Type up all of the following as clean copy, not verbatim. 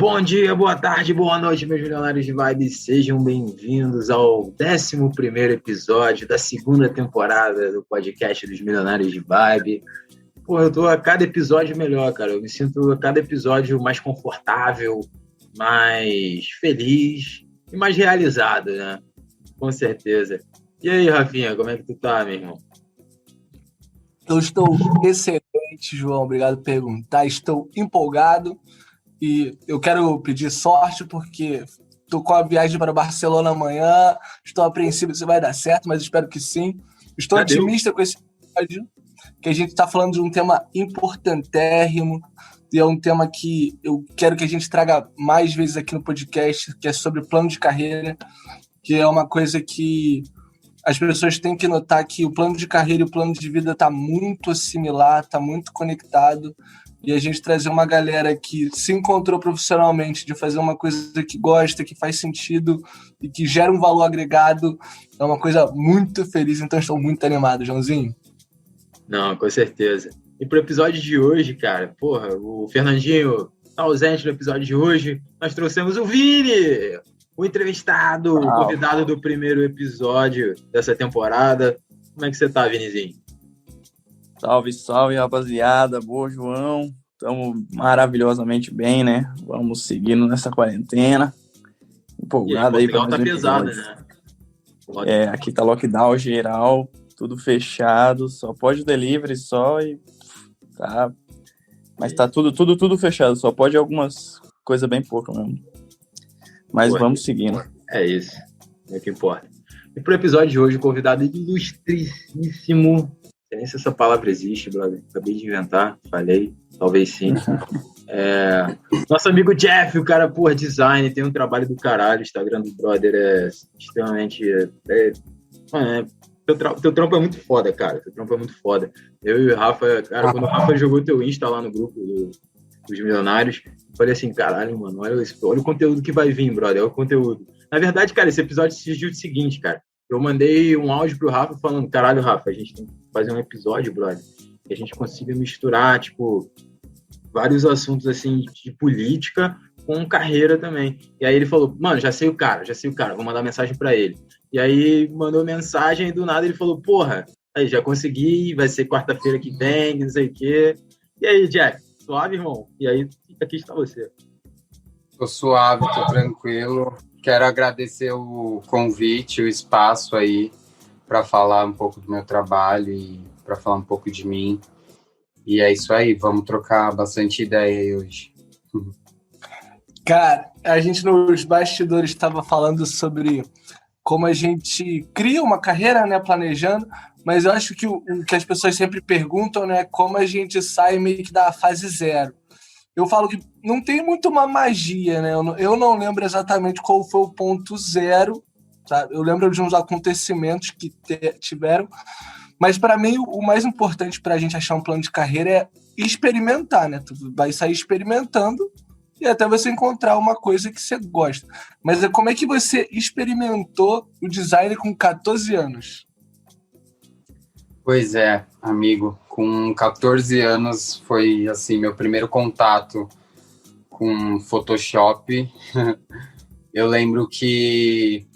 Bom dia, boa tarde, boa noite, meus milionários de vibe. Sejam bem-vindos ao 11º episódio da segunda temporada do podcast dos Milionários de Vibe. Pô, eu tô a cada episódio melhor, cara. Eu me sinto a cada episódio mais confortável, mais feliz e mais realizado, né? Com certeza. E aí, Rafinha, como é que tu tá, meu irmão? Eu estou excelente, João. Obrigado por perguntar. Estou empolgado e eu quero pedir sorte porque estou com a viagem para Barcelona amanhã. Estou apreensivo se vai dar certo, mas espero que sim. Estou otimista com esse episódio, que a gente está falando de um tema importantérrimo e é um tema que eu quero que a gente traga mais vezes aqui no podcast, que é sobre plano de carreira, que é uma coisa que as pessoas têm que notar que o plano de carreira e o plano de vida está muito similar, está muito conectado, e a gente trazer uma galera que se encontrou profissionalmente de fazer uma coisa que gosta, que faz sentido e que gera um valor agregado, é uma coisa muito feliz, então estou muito animado, Joãozinho. Não, com certeza. E pro episódio de hoje, cara, porra, o Fernandinho tá ausente no episódio de hoje, nós trouxemos o Vini, o entrevistado, o convidado do primeiro episódio dessa temporada. Como é que você tá, Vinizinho? Salve, salve, rapaziada. Boa, João. Estamos maravilhosamente bem, né? Vamos seguindo nessa quarentena. Empolgado aí para mais um pesado, né? Aqui tá lockdown geral, tudo fechado, só pode delivery só e tá. Mas tá tudo fechado, só pode algumas coisas bem pouco mesmo. Mas vamos seguindo. É isso, é o que importa. E pro episódio de hoje, o convidado ilustríssimo. Não sei nem se essa palavra existe, brother. Acabei de inventar, falei, talvez sim. Nosso amigo Jeff, o cara, porra, design, tem um trabalho do caralho. O Instagram do brother é extremamente. Teu trampo é muito foda, cara. Teu trampo é muito foda. Eu e o Rafa, cara, quando o Rafa jogou teu Insta lá no grupo dos milionários, eu falei assim, caralho, mano, olha o conteúdo que vai vir, brother, olha o conteúdo. Na verdade, cara, esse episódio surgiu do seguinte, cara. Eu mandei um áudio pro Rafa falando, caralho, Rafa, a gente tem que fazer um episódio, brother, que a gente consiga misturar, tipo, vários assuntos, assim, de política com carreira também. E aí ele falou, mano, já sei o cara, vou mandar mensagem pra ele. E aí mandou mensagem e do nada ele falou, porra, aí já consegui, vai ser quarta-feira que vem, não sei o quê. E aí, Jack, suave, irmão? E aí, aqui está você. Tô suave, tô tranquilo. Quero agradecer o convite, o espaço aí para falar um pouco do meu trabalho e para falar um pouco de mim. E é isso aí, vamos trocar bastante ideia aí hoje. Cara, a gente nos bastidores estava falando sobre como a gente cria uma carreira, né, planejando, mas eu acho que o que as pessoas sempre perguntam, né, como a gente sai meio que da fase zero. Eu falo que não tem muito uma magia, né? Eu não lembro exatamente qual foi o ponto zero, tá? Eu lembro de uns acontecimentos que tiveram, mas para mim o mais importante para a gente achar um plano de carreira é experimentar, né? Tu vai sair experimentando e até você encontrar uma coisa que você gosta. Mas como é que você experimentou o design com 14 anos? Pois é, amigo. Com 14 anos foi, assim, meu primeiro contato com Photoshop. Eu lembro que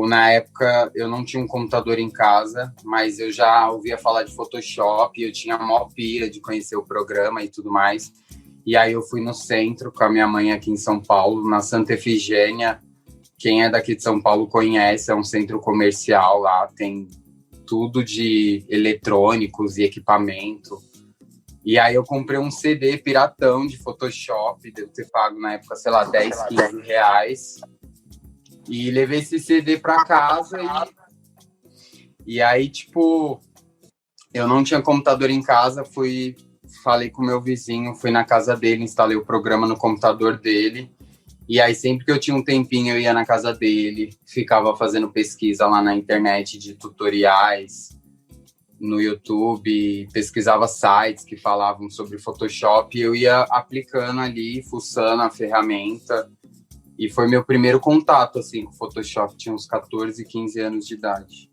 na época, eu não tinha um computador em casa, mas eu já ouvia falar de Photoshop, eu tinha a maior pira de conhecer o programa e tudo mais. E aí eu fui no centro com a minha mãe aqui em São Paulo, na Santa Efigênia. Quem é daqui de São Paulo conhece, é um centro comercial lá, tem tudo de eletrônicos e equipamento. E aí eu comprei um CD piratão de Photoshop, devo ter pago na época, sei lá, 10, 15 reais. E levei esse CD pra casa e aí, tipo, eu não tinha computador em casa, falei com o meu vizinho, fui na casa dele, instalei o programa no computador dele. E aí, sempre que eu tinha um tempinho, eu ia na casa dele, ficava fazendo pesquisa lá na internet de tutoriais, no YouTube, pesquisava sites que falavam sobre Photoshop, e eu ia aplicando ali, fuçando a ferramenta. E foi meu primeiro contato, assim, com Photoshop, tinha uns 14, 15 anos de idade.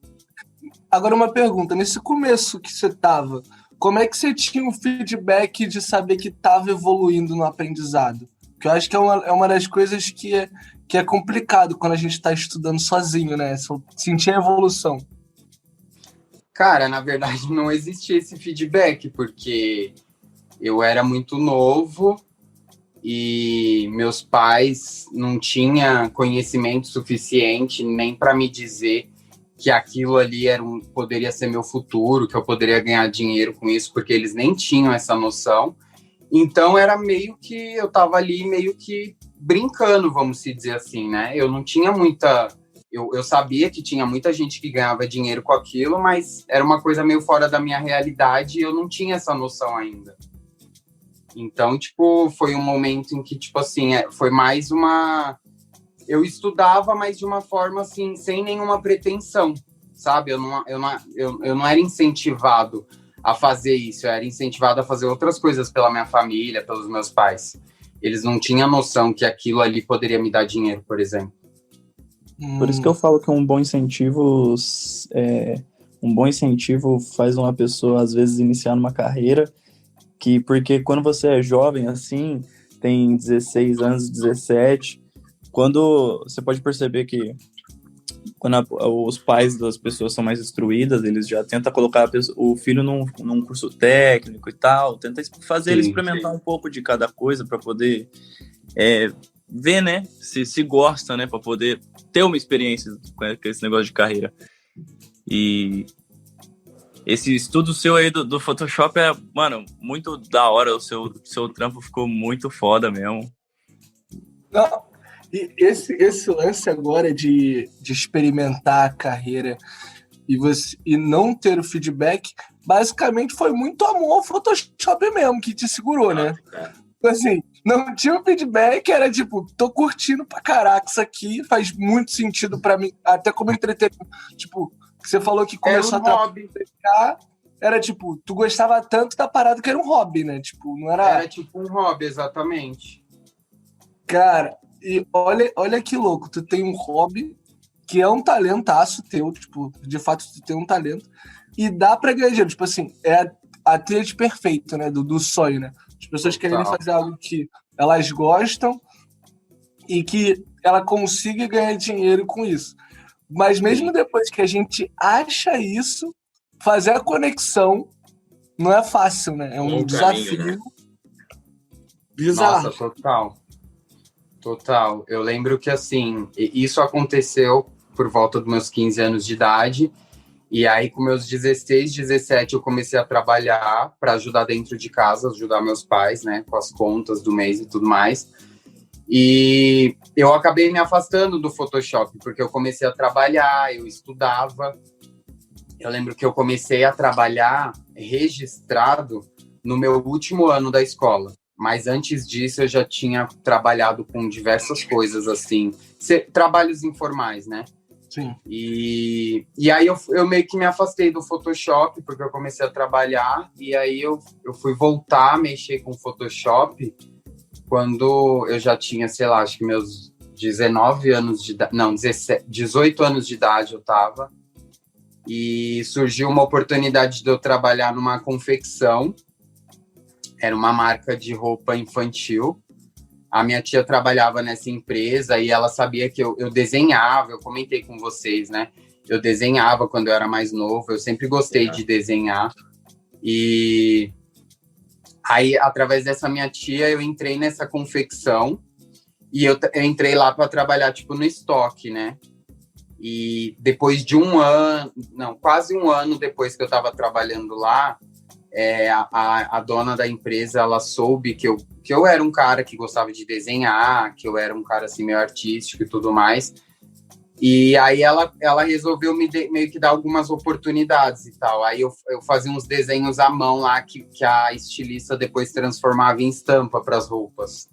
Agora uma pergunta, nesse começo que você estava, como é que você tinha um feedback de saber que estava evoluindo no aprendizado? Que eu acho que é uma das coisas que é complicado quando a gente está estudando sozinho, né? Sentir a evolução. Cara, na verdade não existia esse feedback, porque eu era muito novo e meus pais não tinham conhecimento suficiente nem para me dizer que aquilo ali poderia ser meu futuro, que eu poderia ganhar dinheiro com isso, porque eles nem tinham essa noção. Então era meio que eu estava ali meio que brincando, vamos se dizer assim, né? Eu não tinha muita... Eu sabia que tinha muita gente que ganhava dinheiro com aquilo, mas era uma coisa meio fora da minha realidade e eu não tinha essa noção ainda. Então, tipo, foi um momento em que, tipo assim, foi mais uma... Eu estudava, mas de uma forma, assim, sem nenhuma pretensão, sabe? Eu não era incentivado a fazer isso, eu era incentivado a fazer outras coisas pela minha família, pelos meus pais. Eles não tinham noção que aquilo ali poderia me dar dinheiro, por exemplo. Por isso que eu falo que um bom incentivo faz uma pessoa, às vezes, iniciar numa carreira, porque quando você é jovem, assim, tem 16 anos, 17, quando você pode perceber que quando os pais das pessoas são mais instruídas, eles já tentam colocar o filho num curso técnico e tal, tenta fazer ele experimentar um pouco de cada coisa para poder ver, né, se gosta, né, para poder ter uma experiência com esse negócio de carreira. E esse estudo seu aí do Photoshop mano, muito da hora, o seu trampo ficou muito foda mesmo. Não, e esse lance agora de experimentar a carreira e não ter o feedback, basicamente foi muito amor ao Photoshop mesmo, que te segurou, né? Assim, não tinha um feedback, era tipo, tô curtindo pra caraca isso aqui, faz muito sentido pra mim, até como entretenimento. Tipo, você falou que começou a hobby. Era tipo, tu gostava tanto da parada que era um hobby, né? Tipo, não era... Era tipo um hobby, exatamente. Cara, e olha que louco, tu tem um hobby que é um talentaço teu, tipo, de fato tu tem um talento, e dá pra ganhar dinheiro, tipo assim, é a tríade perfeita, né, do sonho, né? As pessoas querem fazer algo que elas gostam e que ela consiga ganhar dinheiro com isso. Mas mesmo depois que a gente acha isso, fazer a conexão não é fácil, né? É um desafio. Caminho, né? Bizarro. Nossa, total. Eu lembro que, assim, isso aconteceu por volta dos meus 15 anos de idade. E aí, com meus 16, 17, eu comecei a trabalhar para ajudar dentro de casa, ajudar meus pais, né, com as contas do mês e tudo mais. E eu acabei me afastando do Photoshop, porque eu comecei a trabalhar, eu estudava. Eu lembro que eu comecei a trabalhar registrado no meu último ano da escola. Mas antes disso, eu já tinha trabalhado com diversas coisas, assim, trabalhos informais, né? Sim. E aí eu meio que me afastei do Photoshop, porque eu comecei a trabalhar, e aí eu fui voltar a mexer com Photoshop quando eu já tinha, sei lá, acho que meus 19 anos de idade, não, 18 anos de idade eu tava, e surgiu uma oportunidade de eu trabalhar numa confecção, era uma marca de roupa infantil. A minha tia trabalhava nessa empresa e ela sabia que eu desenhava, eu comentei com vocês, né? Eu desenhava quando eu era mais novo, eu sempre gostei de desenhar. E aí, através dessa minha tia, eu entrei nessa confecção e eu entrei lá para trabalhar, tipo, no estoque, né? E depois de quase um ano depois que eu estava trabalhando lá, a dona da empresa, ela soube que eu era um cara que gostava de desenhar, que eu era um cara assim meio artístico e tudo mais. E aí ela resolveu meio que dar algumas oportunidades e tal. Aí eu fazia uns desenhos à mão lá que a estilista depois transformava em estampa para as roupas.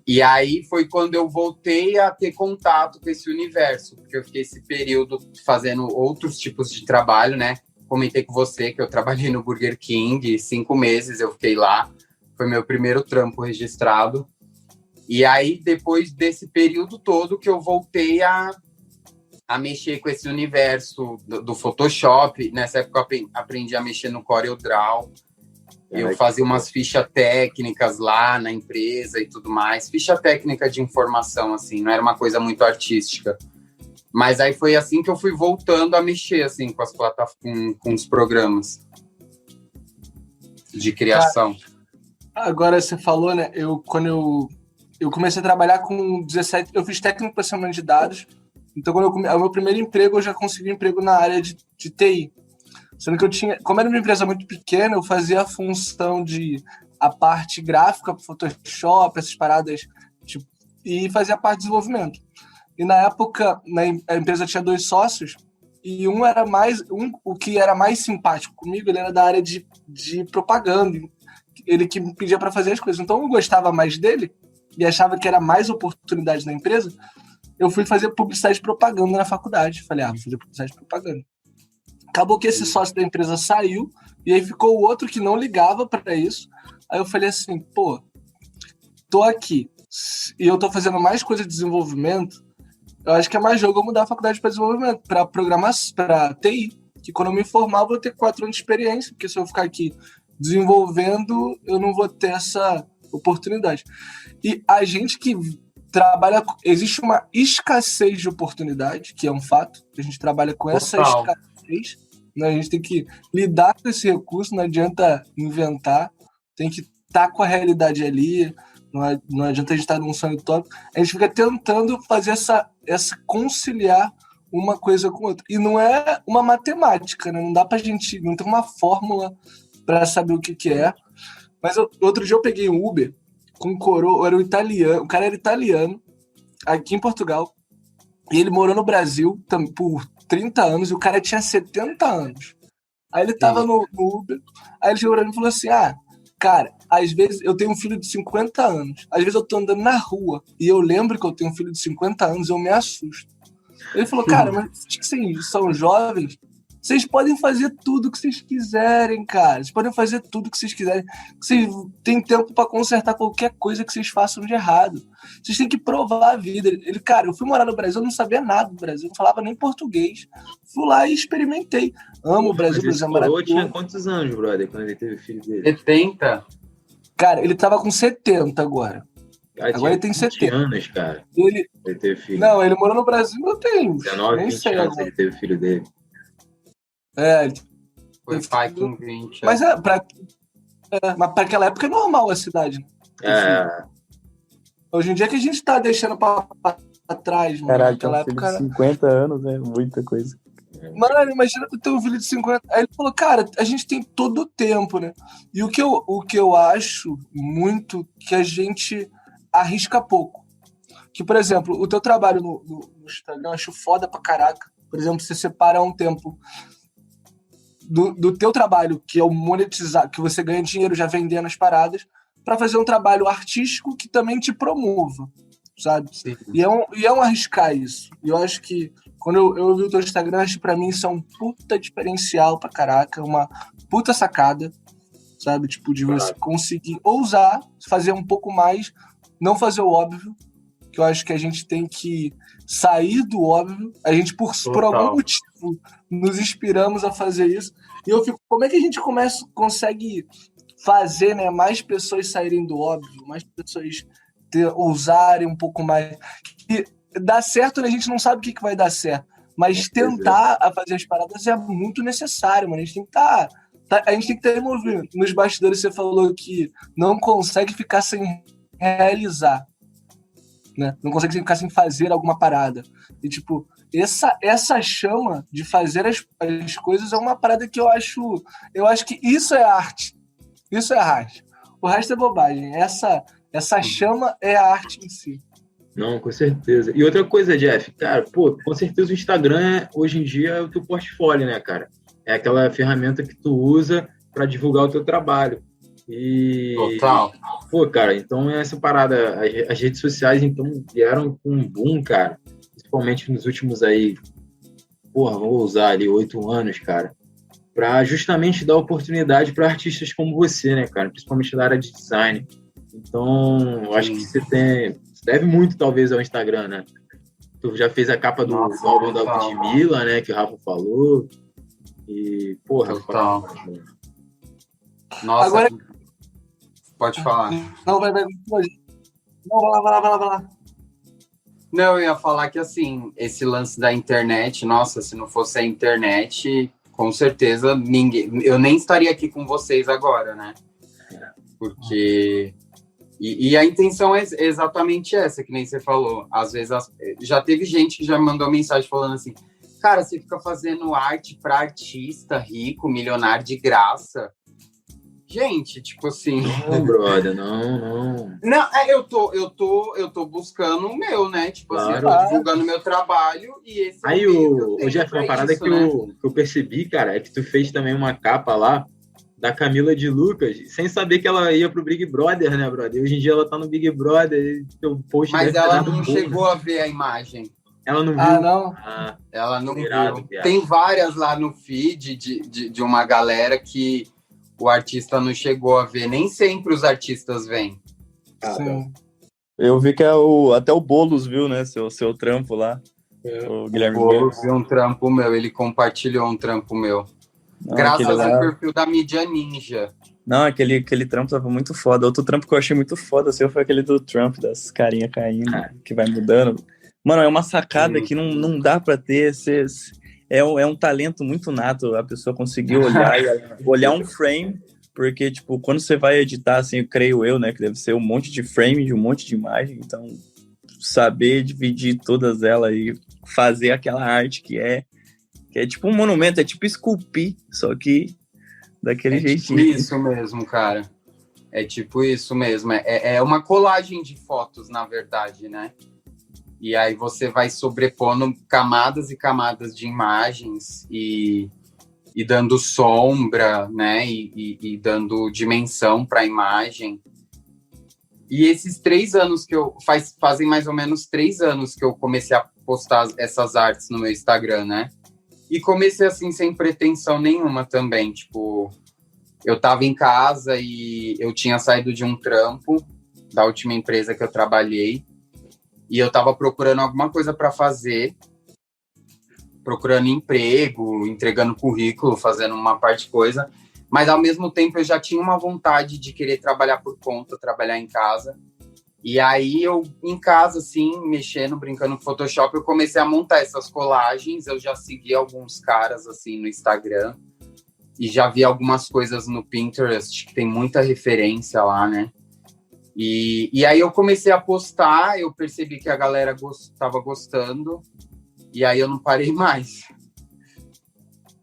E aí foi quando eu voltei a ter contato com esse universo, porque eu fiquei esse período fazendo outros tipos de trabalho, né? Comentei com você que eu trabalhei no Burger King, 5 meses eu fiquei lá. Foi meu primeiro trampo registrado. E aí, depois desse período todo, que eu voltei a mexer com esse universo do Photoshop. Nessa época, eu aprendi a mexer no CorelDRAW. Eu fazia umas fichas técnicas lá na empresa e tudo mais. Ficha técnica de informação, assim, não era uma coisa muito artística. Mas aí foi assim que eu fui voltando a mexer, assim, com as plataformas, com os programas de criação. Agora você falou, né? Quando eu comecei a trabalhar com 17, eu fiz técnico de processamento de dados. Então, o meu primeiro emprego, eu já consegui um emprego na área de TI. Sendo que como era uma empresa muito pequena, eu fazia a função a parte gráfica, Photoshop, essas paradas, tipo, e fazia a parte de desenvolvimento. E na época, a empresa tinha 2 sócios, e o que era mais simpático comigo, ele era da área de propaganda, ele que me pedia para fazer as coisas. Então eu gostava mais dele, e achava que era mais oportunidade na empresa, eu fui fazer publicidade e propaganda na faculdade. Falei, vou fazer publicidade e propaganda. Acabou que esse sócio da empresa saiu, e aí ficou o outro que não ligava para isso. Aí eu falei assim, tô aqui, e eu tô fazendo mais coisa de desenvolvimento, eu acho que é mais jogo eu mudar a faculdade para desenvolvimento, para programação, para TI, que quando eu me formar eu vou ter 4 anos de experiência, porque se eu ficar aqui desenvolvendo, eu não vou ter essa oportunidade. E a gente que trabalha, existe uma escassez de oportunidade, que é um fato, a gente trabalha com essa escassez, né? A gente tem que lidar com esse recurso, não adianta inventar, tem que estar com a realidade ali, não adianta a gente estar num sonho utópico, a gente fica tentando fazer essa conciliar uma coisa com outra. E não é uma matemática, né? Não dá pra gente, não tem uma fórmula para saber o que é. Mas outro dia eu peguei um Uber com um coroa, era um italiano, o cara era italiano, aqui em Portugal, e ele morou no Brasil por 30 anos, e o cara tinha 70 anos. Aí ele tava no Uber, aí ele chegou pra mim e falou assim, cara, às vezes eu tenho um filho de 50 anos, às vezes eu tô andando na rua, e eu lembro que eu tenho um filho de 50 anos, eu me assusto. Ele falou, cara, mas vocês são jovens, vocês podem fazer tudo que vocês quiserem, cara. Vocês podem fazer tudo que vocês quiserem. Vocês têm tempo pra consertar qualquer coisa que vocês façam de errado. Vocês têm que provar a vida. Cara, eu fui morar no Brasil, eu não sabia nada do Brasil, não falava nem português. Fui lá e experimentei. Amo o Brasil, Brasil é maravilhoso. Tinha quantos anos, brother, quando ele teve filho dele? 70? Cara, ele tava com 70 agora. Agora ele tem 70 anos, cara. Ele teve filho. Não, ele morou no Brasil, eu tenho. 19, 20 anos ele teve filho dele. Ele foi pai com 20. Mas mas para aquela época é normal a cidade. Né? Hoje em dia que a gente tá deixando pra trás. Caralho, naquela época. 50 anos, né? Muita coisa. Mano, imagina tu ter um filho de 50. Aí ele falou, cara, a gente tem todo o tempo, né? E o que eu acho muito que a gente arrisca pouco. Que, por exemplo, o teu trabalho no Instagram eu acho foda pra caraca. Por exemplo, você separa um tempo do teu trabalho, que é o monetizar, que você ganha dinheiro já vendendo as paradas, para fazer um trabalho artístico que também te promova, sabe? Sim. E é um arriscar isso. E eu acho que, quando eu vi o teu Instagram, acho que pra mim isso é um puta diferencial pra caraca, uma puta sacada, sabe? Tipo, de você conseguir ousar, fazer um pouco mais, não fazer o óbvio, que eu acho que a gente tem que sair do óbvio. A gente, por algum motivo, nos inspiramos a fazer isso. E eu fico, como é que a gente consegue fazer, né, mais pessoas saírem do óbvio, mais pessoas ousarem um pouco mais? E dá certo, né? A gente não sabe o que vai dar certo, mas tentar a fazer as paradas é muito necessário, mano. A gente tem que a gente tem que estar envolvido. Nos bastidores você falou que não consegue ficar sem realizar. Né? Não consegue ficar sem fazer alguma parada. E, tipo, essa chama de fazer as coisas é uma parada que eu acho que isso é arte. Isso é arte. O resto é bobagem. Essa chama é a arte em si. Não, com certeza. E outra coisa, Jeff, cara, com certeza o Instagram, hoje em dia, é o teu portfólio, né, cara? É aquela ferramenta que tu usa para divulgar o teu trabalho. Total. Cara, então essa parada, as redes sociais, então, vieram com um boom, cara, principalmente nos últimos aí, vou usar ali 8 anos, cara, para justamente dar oportunidade para artistas como você, né, cara, principalmente da área de design. Então, eu acho que você deve muito, talvez, ao Instagram, né? Tu já fez a capa do álbum da Ludmilla, né, que o Rafa falou, e, Total. Nossa, Agora... pode falar. Não, vai. Não, vai lá. Não, eu ia falar que, assim, esse lance da internet, nossa, se não fosse a internet, com certeza eu nem estaria aqui com vocês agora, né? Porque... E a intenção é exatamente essa, que nem você falou. Às vezes, já teve gente que já me mandou mensagem falando assim, cara, você fica fazendo arte para artista rico, milionário de graça. Gente, tipo assim... Não, brother, não. Não, eu tô buscando o meu, né? Tipo assim, eu tô divulgando o meu trabalho e esse aí, o Jeff, uma parada isso, que, né? que eu percebi, cara, é que tu fez também uma capa lá da Camila de Lucas, sem saber que ela ia pro Big Brother, né, brother? E hoje em dia ela tá no Big Brother, e teu post... Mas ela não chegou a ver a imagem. Ela não viu? Não? Ela não viu. Tem várias lá no feed de uma galera que o artista não chegou a ver. Nem sempre os artistas vêm. Sim. Eu vi que até o Boulos viu, né? Seu trampo lá. O Guilherme Boulos viu um trampo meu. Ele compartilhou um trampo meu. Não, graças ao perfil da Mídia Ninja. Não, aquele trampo tava muito foda. Outro trampo que eu achei muito foda assim, foi aquele do Trump, das carinhas caindo, que vai mudando. Mano, é uma sacada que não dá pra ter. É um talento muito nato. A pessoa conseguir olhar um frame, porque, tipo, quando você vai editar, assim, creio eu, né, que deve ser um monte de frame, de um monte de imagem. Então, saber dividir todas elas e fazer aquela arte que é tipo um monumento, é tipo esculpir, só que daquele jeitinho. É tipo isso mesmo, cara. É tipo isso mesmo. É uma colagem de fotos, na verdade, né? E aí você vai sobrepondo camadas e camadas de imagens e dando sombra, né? E dando dimensão para a imagem. E esses 3 anos que fazem mais ou menos 3 anos que eu comecei a postar essas artes no meu Instagram, né? E comecei assim, sem pretensão nenhuma também. Tipo, eu tava em casa e eu tinha saído de um trampo da última empresa que eu trabalhei. E eu tava procurando alguma coisa para fazer. Procurando emprego, entregando currículo, fazendo uma parte de coisa. Mas, ao mesmo tempo, eu já tinha uma vontade de querer trabalhar por conta, trabalhar em casa. E aí, eu, em casa, assim, mexendo, brincando com Photoshop, eu comecei a montar essas colagens. Eu já segui alguns caras, assim, no Instagram. E já vi algumas coisas no Pinterest, que tem muita referência lá, né? E aí, eu comecei a postar, eu percebi que a galera estava gostando. E aí, eu não parei mais.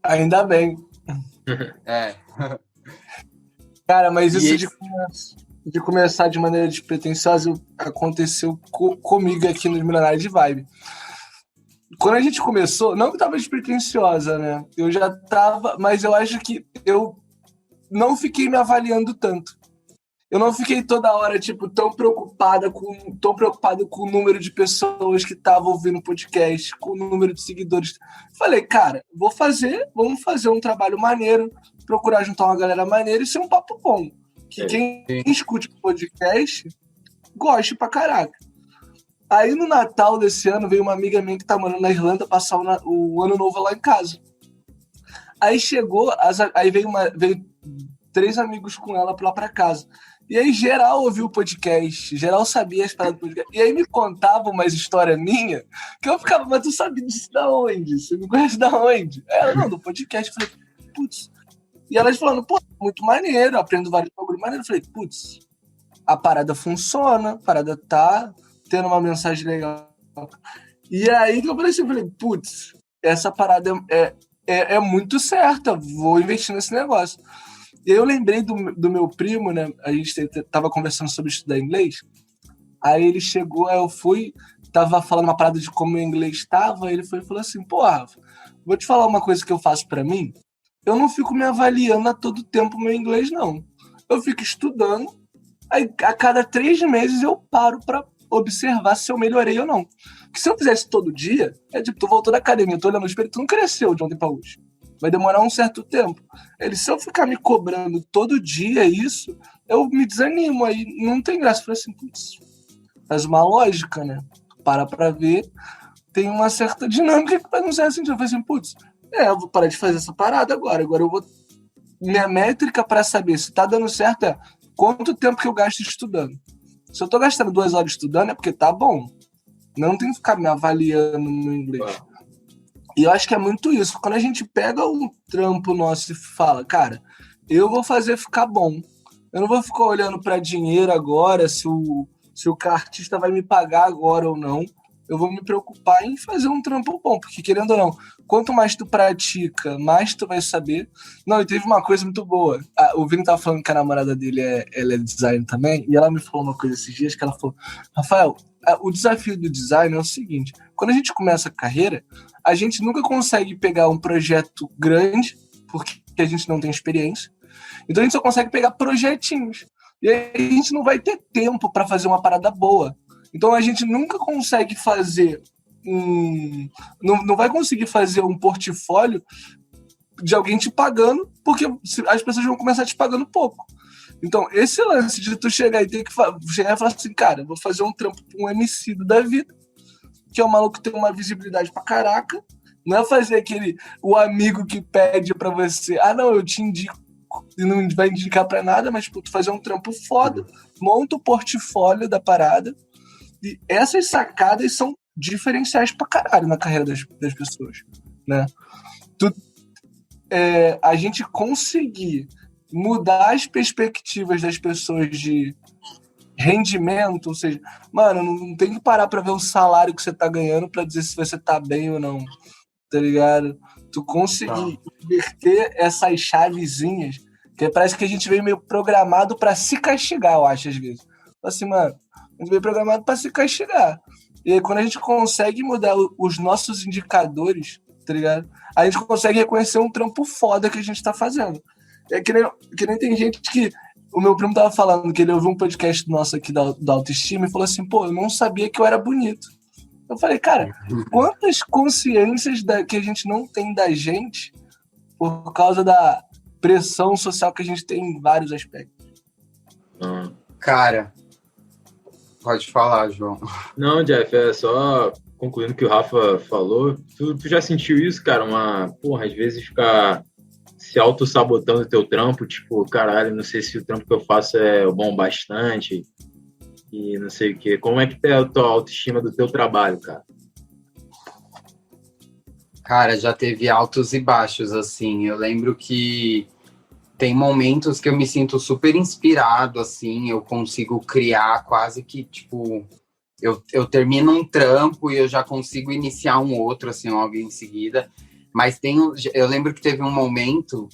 Ainda bem. Cara, mas isso de começar de maneira despretensiosa aconteceu comigo aqui nos Milionários de Vibe. Quando a gente começou, não que tava despretensiosa, né? Eu já tava, mas eu acho que eu não fiquei me avaliando tanto. Eu não fiquei toda hora, tipo, tão preocupado com o número de pessoas que estavam ouvindo o podcast, com o número de seguidores. Falei, cara, vamos fazer um trabalho maneiro, procurar juntar uma galera maneira e ser um papo bom. Que quem escute o podcast goste pra caraca. Aí no Natal desse ano veio uma amiga minha que tá morando na Irlanda passar o ano novo lá em casa. Aí chegou, aí veio 3 amigos com ela lá pra casa. E aí geral ouviu o podcast, geral sabia as paradas do podcast. E aí me contava umas histórias minhas que eu ficava, mas tu sabe disso da onde? Você me conhece da onde? Ela, não, do podcast. Eu falei, putz. E elas falando, pô, muito maneiro, aprendo vários bagulhos maneiros. Eu falei, putz, a parada funciona, a parada tá tendo uma mensagem legal. E aí que eu falei assim, putz, essa parada é muito certa, vou investir nesse negócio. E aí eu lembrei do meu primo, né? A gente tava conversando sobre estudar inglês. Aí ele chegou, aí eu fui, tava falando uma parada de como o inglês estava, ele falou assim, pô, Rafa, vou te falar uma coisa que eu faço pra mim. Eu não fico me avaliando a todo tempo o meu inglês, não. Eu fico estudando, aí a cada 3 meses eu paro pra observar se eu melhorei ou não. Porque se eu fizesse todo dia, tipo, tu voltou da academia, tu olhando no espelho, tu não cresceu de ontem pra hoje. Vai demorar um certo tempo. Se eu ficar me cobrando todo dia isso, eu me desanimo, aí não tem graça. Eu falei assim, putz, faz uma lógica, né? Para pra ver, tem uma certa dinâmica que faz um certo sentido. Eu falei assim, putz, eu vou parar de fazer essa parada agora eu vou minha métrica para saber se tá dando certo é quanto tempo que eu gasto estudando. Se eu tô gastando 2 horas estudando, é porque tá bom. Não tem que ficar me avaliando no inglês. E eu acho que é muito isso. Quando a gente pega um trampo nosso e fala, cara, eu vou fazer ficar bom. Eu não vou ficar olhando para dinheiro agora, se o artista vai me pagar agora ou não. Eu vou me preocupar em fazer um trampo bom, porque querendo ou não, quanto mais tu pratica, mais tu vai saber. Não, e teve uma coisa muito boa. O Vini tava falando que a namorada dele ela é designer também, e ela me falou uma coisa esses dias, que ela falou, Rafael, o desafio do design é o seguinte, quando a gente começa a carreira, a gente nunca consegue pegar um projeto grande, porque a gente não tem experiência, então a gente só consegue pegar projetinhos. E aí a gente não vai ter tempo para fazer uma parada boa. Então a gente nunca consegue fazer não vai conseguir fazer um portfólio de alguém te pagando, porque as pessoas vão começar te pagando pouco. Então, esse lance de tu chegar e ter que chegar e falar assim, cara, vou fazer um trampo com um MC da vida, que é um maluco que tem uma visibilidade pra caraca, não é fazer o amigo que pede pra você, não, eu te indico, e não vai indicar pra nada, mas tipo, tu fazer um trampo foda, monta o portfólio da parada, e essas sacadas são diferenciais pra caralho na carreira das pessoas, né? A gente conseguir mudar as perspectivas das pessoas de rendimento, ou seja, mano, não tem que parar pra ver o salário que você tá ganhando pra dizer se você tá bem ou não, tá ligado? Tu conseguir inverter essas chavezinhas, que parece que a gente veio meio programado pra se castigar, eu acho, às vezes. Assim, mano, a gente veio programado pra se castigar. E aí, quando a gente consegue mudar os nossos indicadores, tá ligado? A gente consegue reconhecer um trampo foda que a gente tá fazendo. É que nem tem gente que... O meu primo tava falando que ele ouviu um podcast nosso aqui da autoestima e falou assim, pô, eu não sabia que eu era bonito. Eu falei, cara, quantas consciências que a gente não tem da gente por causa da pressão social que a gente tem em vários aspectos. Cara, pode falar, João. Não, Jeff, é só concluindo o que o Rafa falou. Tu já sentiu isso, cara? Às vezes ficar se auto-sabotando o teu trampo, tipo, caralho, não sei se o trampo que eu faço é bom bastante e não sei o quê. Como é que tá a tua autoestima do teu trabalho, cara? Cara, já teve altos e baixos, assim. Eu lembro que tem momentos que eu me sinto super inspirado, assim, eu consigo criar quase que, tipo, eu termino um trampo e eu já consigo iniciar um outro, assim, logo em seguida. Mas eu lembro que teve um momento,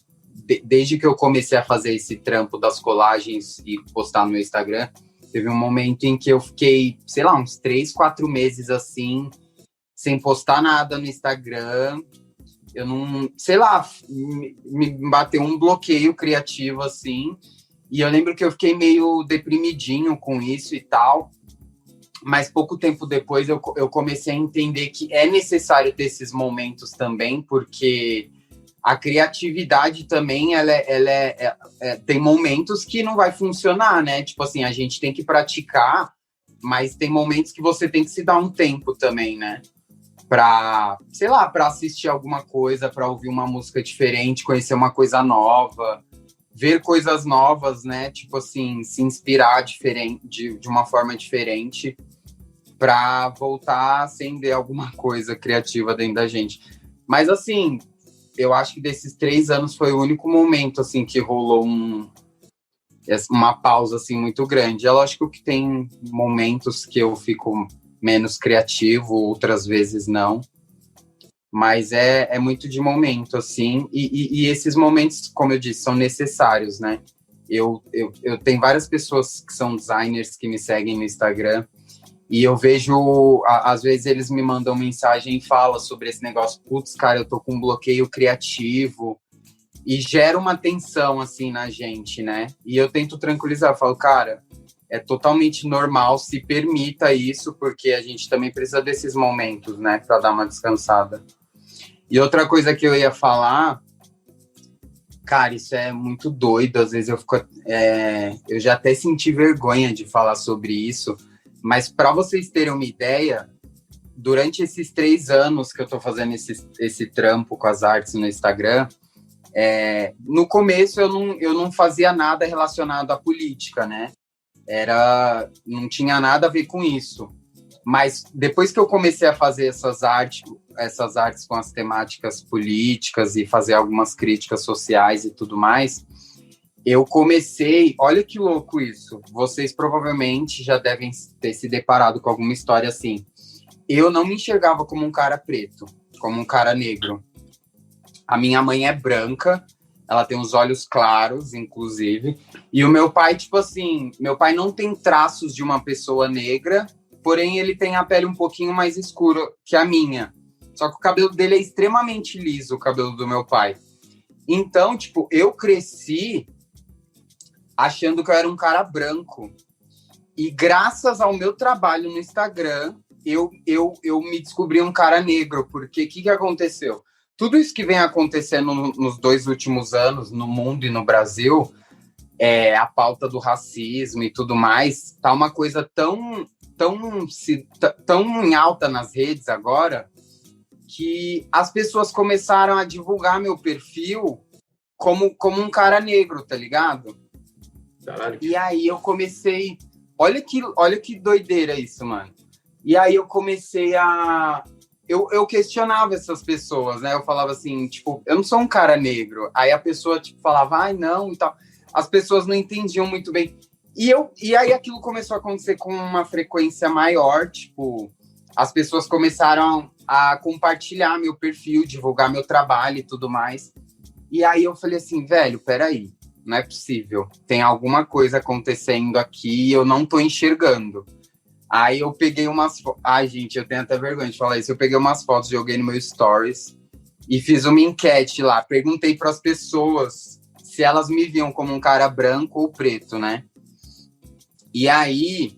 desde que eu comecei a fazer esse trampo das colagens e postar no meu Instagram, teve um momento em que eu fiquei, sei lá, uns 3, 4 meses, assim, sem postar nada no Instagram. Eu não, sei lá, me bateu um bloqueio criativo, assim, e eu lembro que eu fiquei meio deprimidinho com isso e tal, mas pouco tempo depois eu comecei a entender que é necessário ter esses momentos também, porque a criatividade também, ela tem momentos que não vai funcionar, né? Tipo assim, a gente tem que praticar, mas tem momentos que você tem que se dar um tempo também, né? Pra, sei lá, pra assistir alguma coisa, pra ouvir uma música diferente, conhecer uma coisa nova, ver coisas novas, né? Tipo assim, se inspirar de uma forma diferente pra voltar a acender alguma coisa criativa dentro da gente. Mas, assim, eu acho que desses 3 anos foi o único momento, assim, que rolou uma pausa, assim, muito grande. É lógico que tem momentos que eu fico menos criativo, outras vezes não. Mas é muito de momento, assim. E esses momentos, como eu disse, são necessários, né? Eu tenho várias pessoas que são designers que me seguem no Instagram e eu vejo, às vezes eles me mandam mensagem e falam sobre esse negócio. Putz, cara, eu tô com um bloqueio criativo. E gera uma tensão, assim, na gente, né? E eu tento tranquilizar. Eu falo, cara, é totalmente normal, se permita isso, porque a gente também precisa desses momentos, né? Pra dar uma descansada. E outra coisa que eu ia falar, cara, isso é muito doido, às vezes eu já até senti vergonha de falar sobre isso, mas para vocês terem uma ideia, durante esses 3 anos que eu tô fazendo esse trampo com as artes no Instagram, No começo eu não fazia nada relacionado à política, né? Não tinha nada a ver com isso. Mas depois que eu comecei a fazer essas artes com as temáticas políticas e fazer algumas críticas sociais e tudo mais, eu comecei... Olha que louco isso. Vocês provavelmente já devem ter se deparado com alguma história assim. Eu não me enxergava como um cara preto, como um cara negro. A minha mãe é branca, ela tem os olhos claros, inclusive. E o meu pai, tipo assim, meu pai não tem traços de uma pessoa negra, porém ele tem a pele um pouquinho mais escura que a minha. Só que o cabelo dele é extremamente liso, o cabelo do meu pai. Então, tipo, eu cresci achando que eu era um cara branco. E graças ao meu trabalho no Instagram, eu me descobri um cara negro. Porque o que aconteceu? Tudo isso que vem acontecendo nos 2 últimos anos, no mundo e no Brasil, a pauta do racismo e tudo mais, tá uma coisa tão em alta nas redes agora, que as pessoas começaram a divulgar meu perfil como um cara negro, tá ligado? Caralho. E aí eu comecei... Olha que doideira isso, mano. E aí eu comecei a... Eu questionava essas pessoas, né? Eu falava assim, tipo, eu não sou um cara negro. Aí a pessoa, tipo, falava, ai, não, e tal. As pessoas não entendiam muito bem. E aí aquilo começou a acontecer com uma frequência maior, tipo, as pessoas começaram a compartilhar meu perfil, divulgar meu trabalho e tudo mais. E aí eu falei assim, velho, peraí, não é possível. Tem alguma coisa acontecendo aqui e eu não tô enxergando. Aí eu peguei umas fotos... Ai, gente, eu tenho até vergonha de falar isso. Eu peguei umas fotos, joguei no meu stories e fiz uma enquete lá. Perguntei para as pessoas se elas me viam como um cara branco ou preto, né? E aí,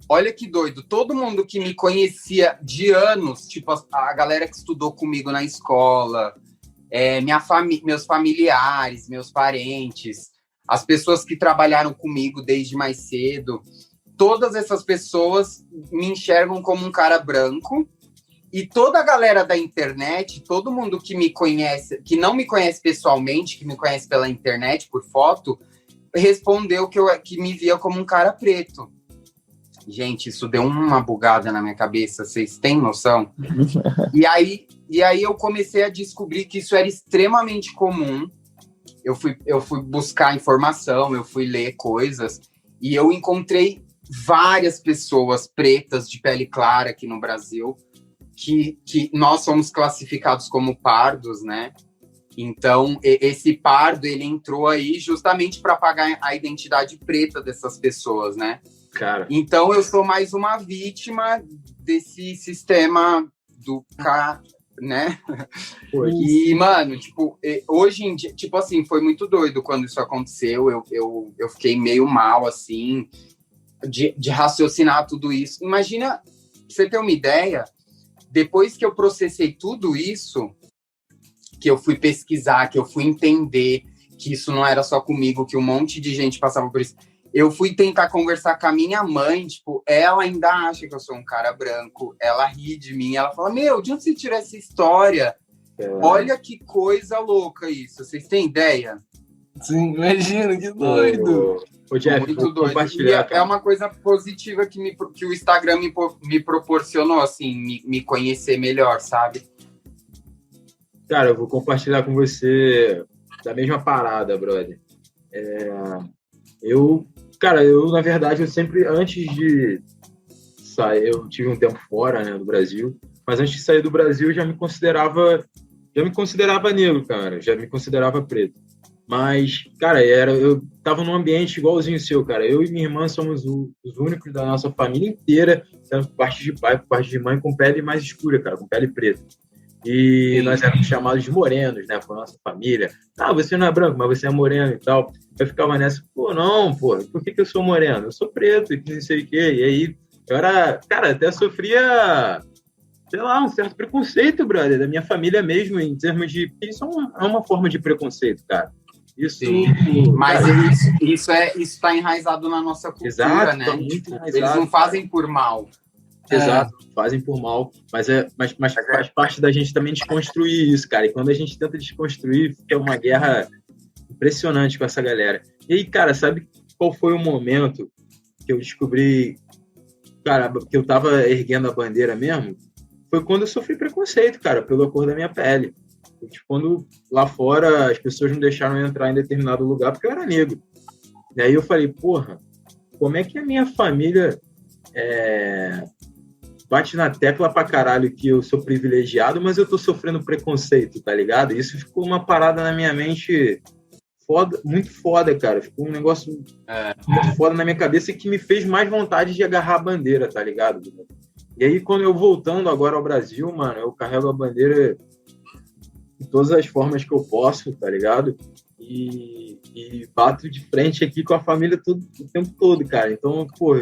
olha que doido. Todo mundo que me conhecia de anos, tipo a galera que estudou comigo na escola, meus familiares, meus parentes, as pessoas que trabalharam comigo desde mais cedo... Todas essas pessoas me enxergam como um cara branco e toda a galera da internet, todo mundo que me conhece, que não me conhece pessoalmente, que me conhece pela internet, por foto, respondeu que me via como um cara preto. Gente, isso deu uma bugada na minha cabeça, vocês têm noção? E aí eu comecei a descobrir que isso era extremamente comum. Eu fui buscar informação, eu fui ler coisas e eu encontrei várias pessoas pretas de pele clara aqui no Brasil, que nós somos classificados como pardos, né? Então, esse pardo, ele entrou aí justamente para apagar a identidade preta dessas pessoas, né? Cara. Então, eu sou mais uma vítima desse sistema do cara, né? E, mano, tipo, hoje em dia, tipo assim, foi muito doido quando isso aconteceu, eu fiquei meio mal, assim, de raciocinar tudo isso. Imagina, pra você ter uma ideia, depois que eu processei tudo isso, que eu fui pesquisar, que eu fui entender que isso não era só comigo, que um monte de gente passava por isso, eu fui tentar conversar com a minha mãe, tipo, ela ainda acha que eu sou um cara branco, ela ri de mim, ela fala, meu, de onde você tirou essa história? Olha que coisa louca isso, vocês têm ideia? Sim, imagina, que doido. Ô, Jeff, muito doido. E é uma coisa positiva que o Instagram me proporcionou, assim, me conhecer melhor, sabe? Cara, eu vou compartilhar com você da mesma parada, brother. Na verdade, eu sempre, antes de sair, eu tive um tempo fora, né, do Brasil, mas antes de sair do Brasil, eu já me considerava negro, cara, já me considerava preto. Mas, cara, eu tava num ambiente igualzinho o seu, cara. Eu e minha irmã somos os únicos da nossa família inteira, tanto por parte de pai, por parte de mãe, com pele mais escura, cara, com pele preta. E nós éramos chamados de morenos, né, por nossa família. Ah, você não é branco, mas você é moreno e tal. Eu ficava nessa, por que eu sou moreno? Eu sou preto e não sei o quê. E aí, eu era, cara, até sofria, sei lá, um certo preconceito, brother, da minha família mesmo, em termos de... Isso é uma forma de preconceito, cara. Isso, sim, mas isso tá enraizado na nossa cultura, exato, né? tá muito tipo, enraizado, eles não fazem por mal. Exato, fazem por mal, mas faz parte da gente também desconstruir isso, cara. E quando a gente tenta desconstruir, fica uma guerra impressionante com essa galera. E aí, cara, sabe qual foi o momento que eu descobri, cara, que eu tava erguendo a bandeira mesmo? Foi quando eu sofri preconceito, cara, pela cor da minha pele. Tipo, quando lá fora as pessoas não deixaram eu entrar em determinado lugar porque eu era negro. E aí eu falei, porra, como é que a minha família bate na tecla pra caralho que eu sou privilegiado, mas eu tô sofrendo preconceito, tá ligado? Isso ficou uma parada na minha mente foda, muito foda, cara. Ficou um negócio muito foda na minha cabeça que me fez mais vontade de agarrar a bandeira, tá ligado? E aí, quando eu voltando agora ao Brasil, mano, eu carrego a bandeira de todas as formas que eu posso, tá ligado? E bato de frente aqui com a família o tempo todo, cara. Então, pô,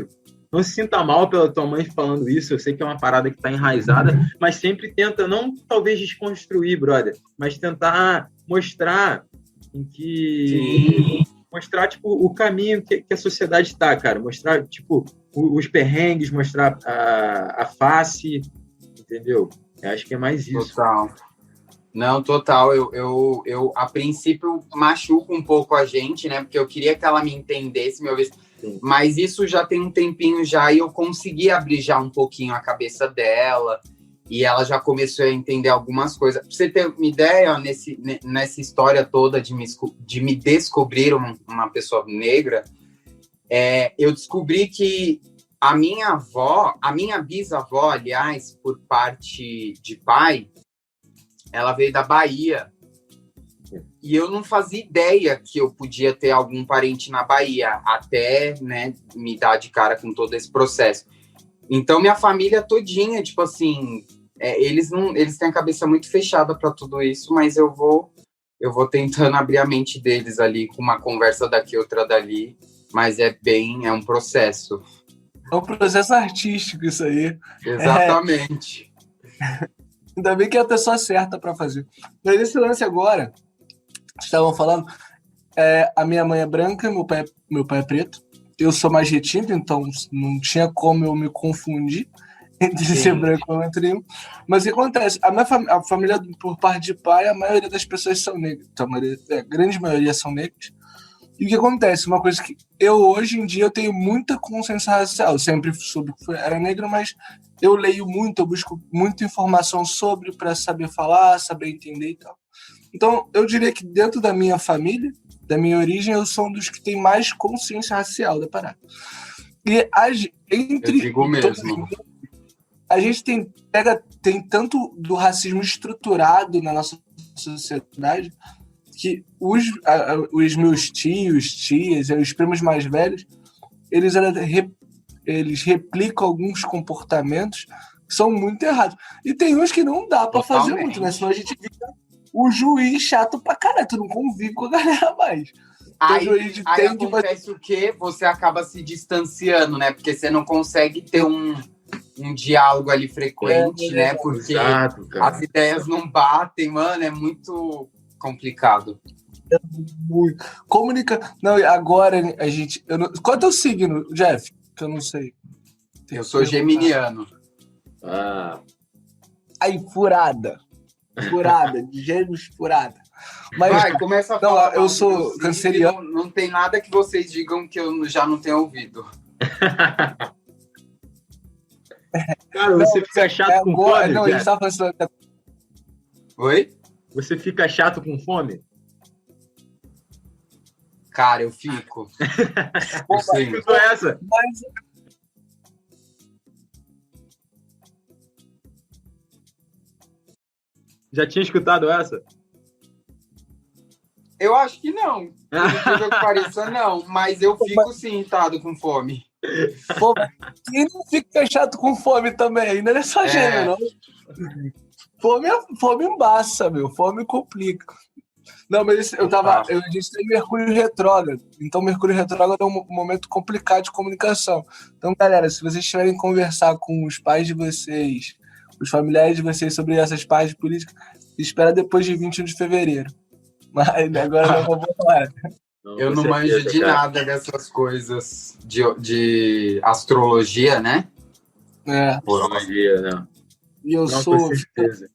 não se sinta mal pela tua mãe falando isso, eu sei que é uma parada que tá enraizada, mas sempre tenta, não talvez desconstruir, brother, mas tentar mostrar mostrar, tipo, o caminho que a sociedade tá, cara. Mostrar, tipo, os perrengues, mostrar a face, entendeu? Eu acho que é mais isso. Total. Não, total. Eu a princípio, machuco um pouco a gente, né? Porque eu queria que ela me entendesse, meu vez. Mas isso já tem um tempinho já e eu consegui abrir já um pouquinho a cabeça dela e ela já começou a entender algumas coisas. Pra você ter uma ideia, nessa história toda de me descobrir uma pessoa negra, eu descobri que a minha bisavó, aliás, por parte de pai, ela veio da Bahia. E eu não fazia ideia que eu podia ter algum parente na Bahia, até, né, me dar de cara com todo esse processo. Então, minha família todinha, tipo assim, eles têm a cabeça muito fechada para tudo isso, mas eu vou tentando abrir a mente deles ali, com uma conversa daqui, outra dali, mas é um processo. É um processo artístico isso aí. Exatamente. Ainda bem que é a pessoa certa para fazer. Mas esse lance agora, estavam falando, a minha mãe é branca, meu pai é preto, eu sou mais retinto, então não tinha como eu me confundir entre ser branco ou entre um. Mas o que acontece? A família, por parte de pai, a maioria das pessoas são negras, a grande maioria são negras. E o que acontece? Uma coisa que hoje em dia, eu tenho muita consciência racial. Eu sempre soube que era negro, mas eu leio muito, eu busco muita informação sobre para saber falar, saber entender e tal. Então, eu diria que dentro da minha família, da minha origem, eu sou um dos que tem mais consciência racial da parada. E entre eu digo mesmo. A gente tem tanto do racismo estruturado na nossa sociedade que os meus tios, tias, os primos mais velhos, eles replicam alguns comportamentos que são muito errados. E tem uns que não dá pra fazer muito, né? Senão a gente vira o juiz chato pra caralho. Tu não convive com a galera mais. Aí acontece o quê? Você acaba se distanciando, né? Porque você não consegue ter um diálogo ali frequente, né? Porque as ideias não batem, mano. É muito complicado. Muito. Não, agora a gente... Qual é o teu signo, Jeff? Que eu não sei. Eu sou geminiano. Aí, furada. De gêmeos, furada. Mas, vai, começa a falar. Eu sou canceriano. Não tem nada que vocês digam que eu já não tenha ouvido. Cara, você fica chato com fome? Não, a gente tava falando... Oi? Você fica chato com fome? Cara, eu fico. Você escutou essa? Já tinha escutado essa? Eu acho que não. Por que pareça, não. Mas eu fico sim, irritado com fome. Pô, quem não fica chato com fome também? Ainda não é só gênero, não. Fome embaça, meu. Fome complica. Não, mas a gente tem Mercúrio retrógrado. Então, Mercúrio retrógrado é um momento complicado de comunicação. Então, galera, se vocês tiverem que conversar com os pais de vocês, os familiares de vocês sobre essas partes políticas, espera depois de 21 de fevereiro. Mas agora não vou falar. Eu não manjo de nada dessas coisas de astrologia, né? Por um dia, né? E eu Não, sou. com certeza.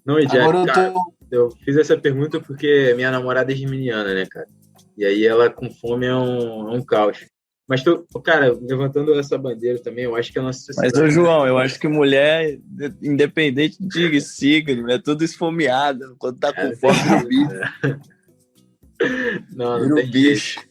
Não, e Jeff, Agora eu cara, tô. eu fiz essa pergunta porque minha namorada é geminiana, né, cara? E aí ela com fome é um caos. Mas, cara, levantando essa bandeira também, eu acho que a nossa Mas, sociedade... ô João, eu acho que mulher, independente de signo, é tudo esfomeada. Quando tá com fome, vira o bicho. Não Vira o tem bicho. jeito.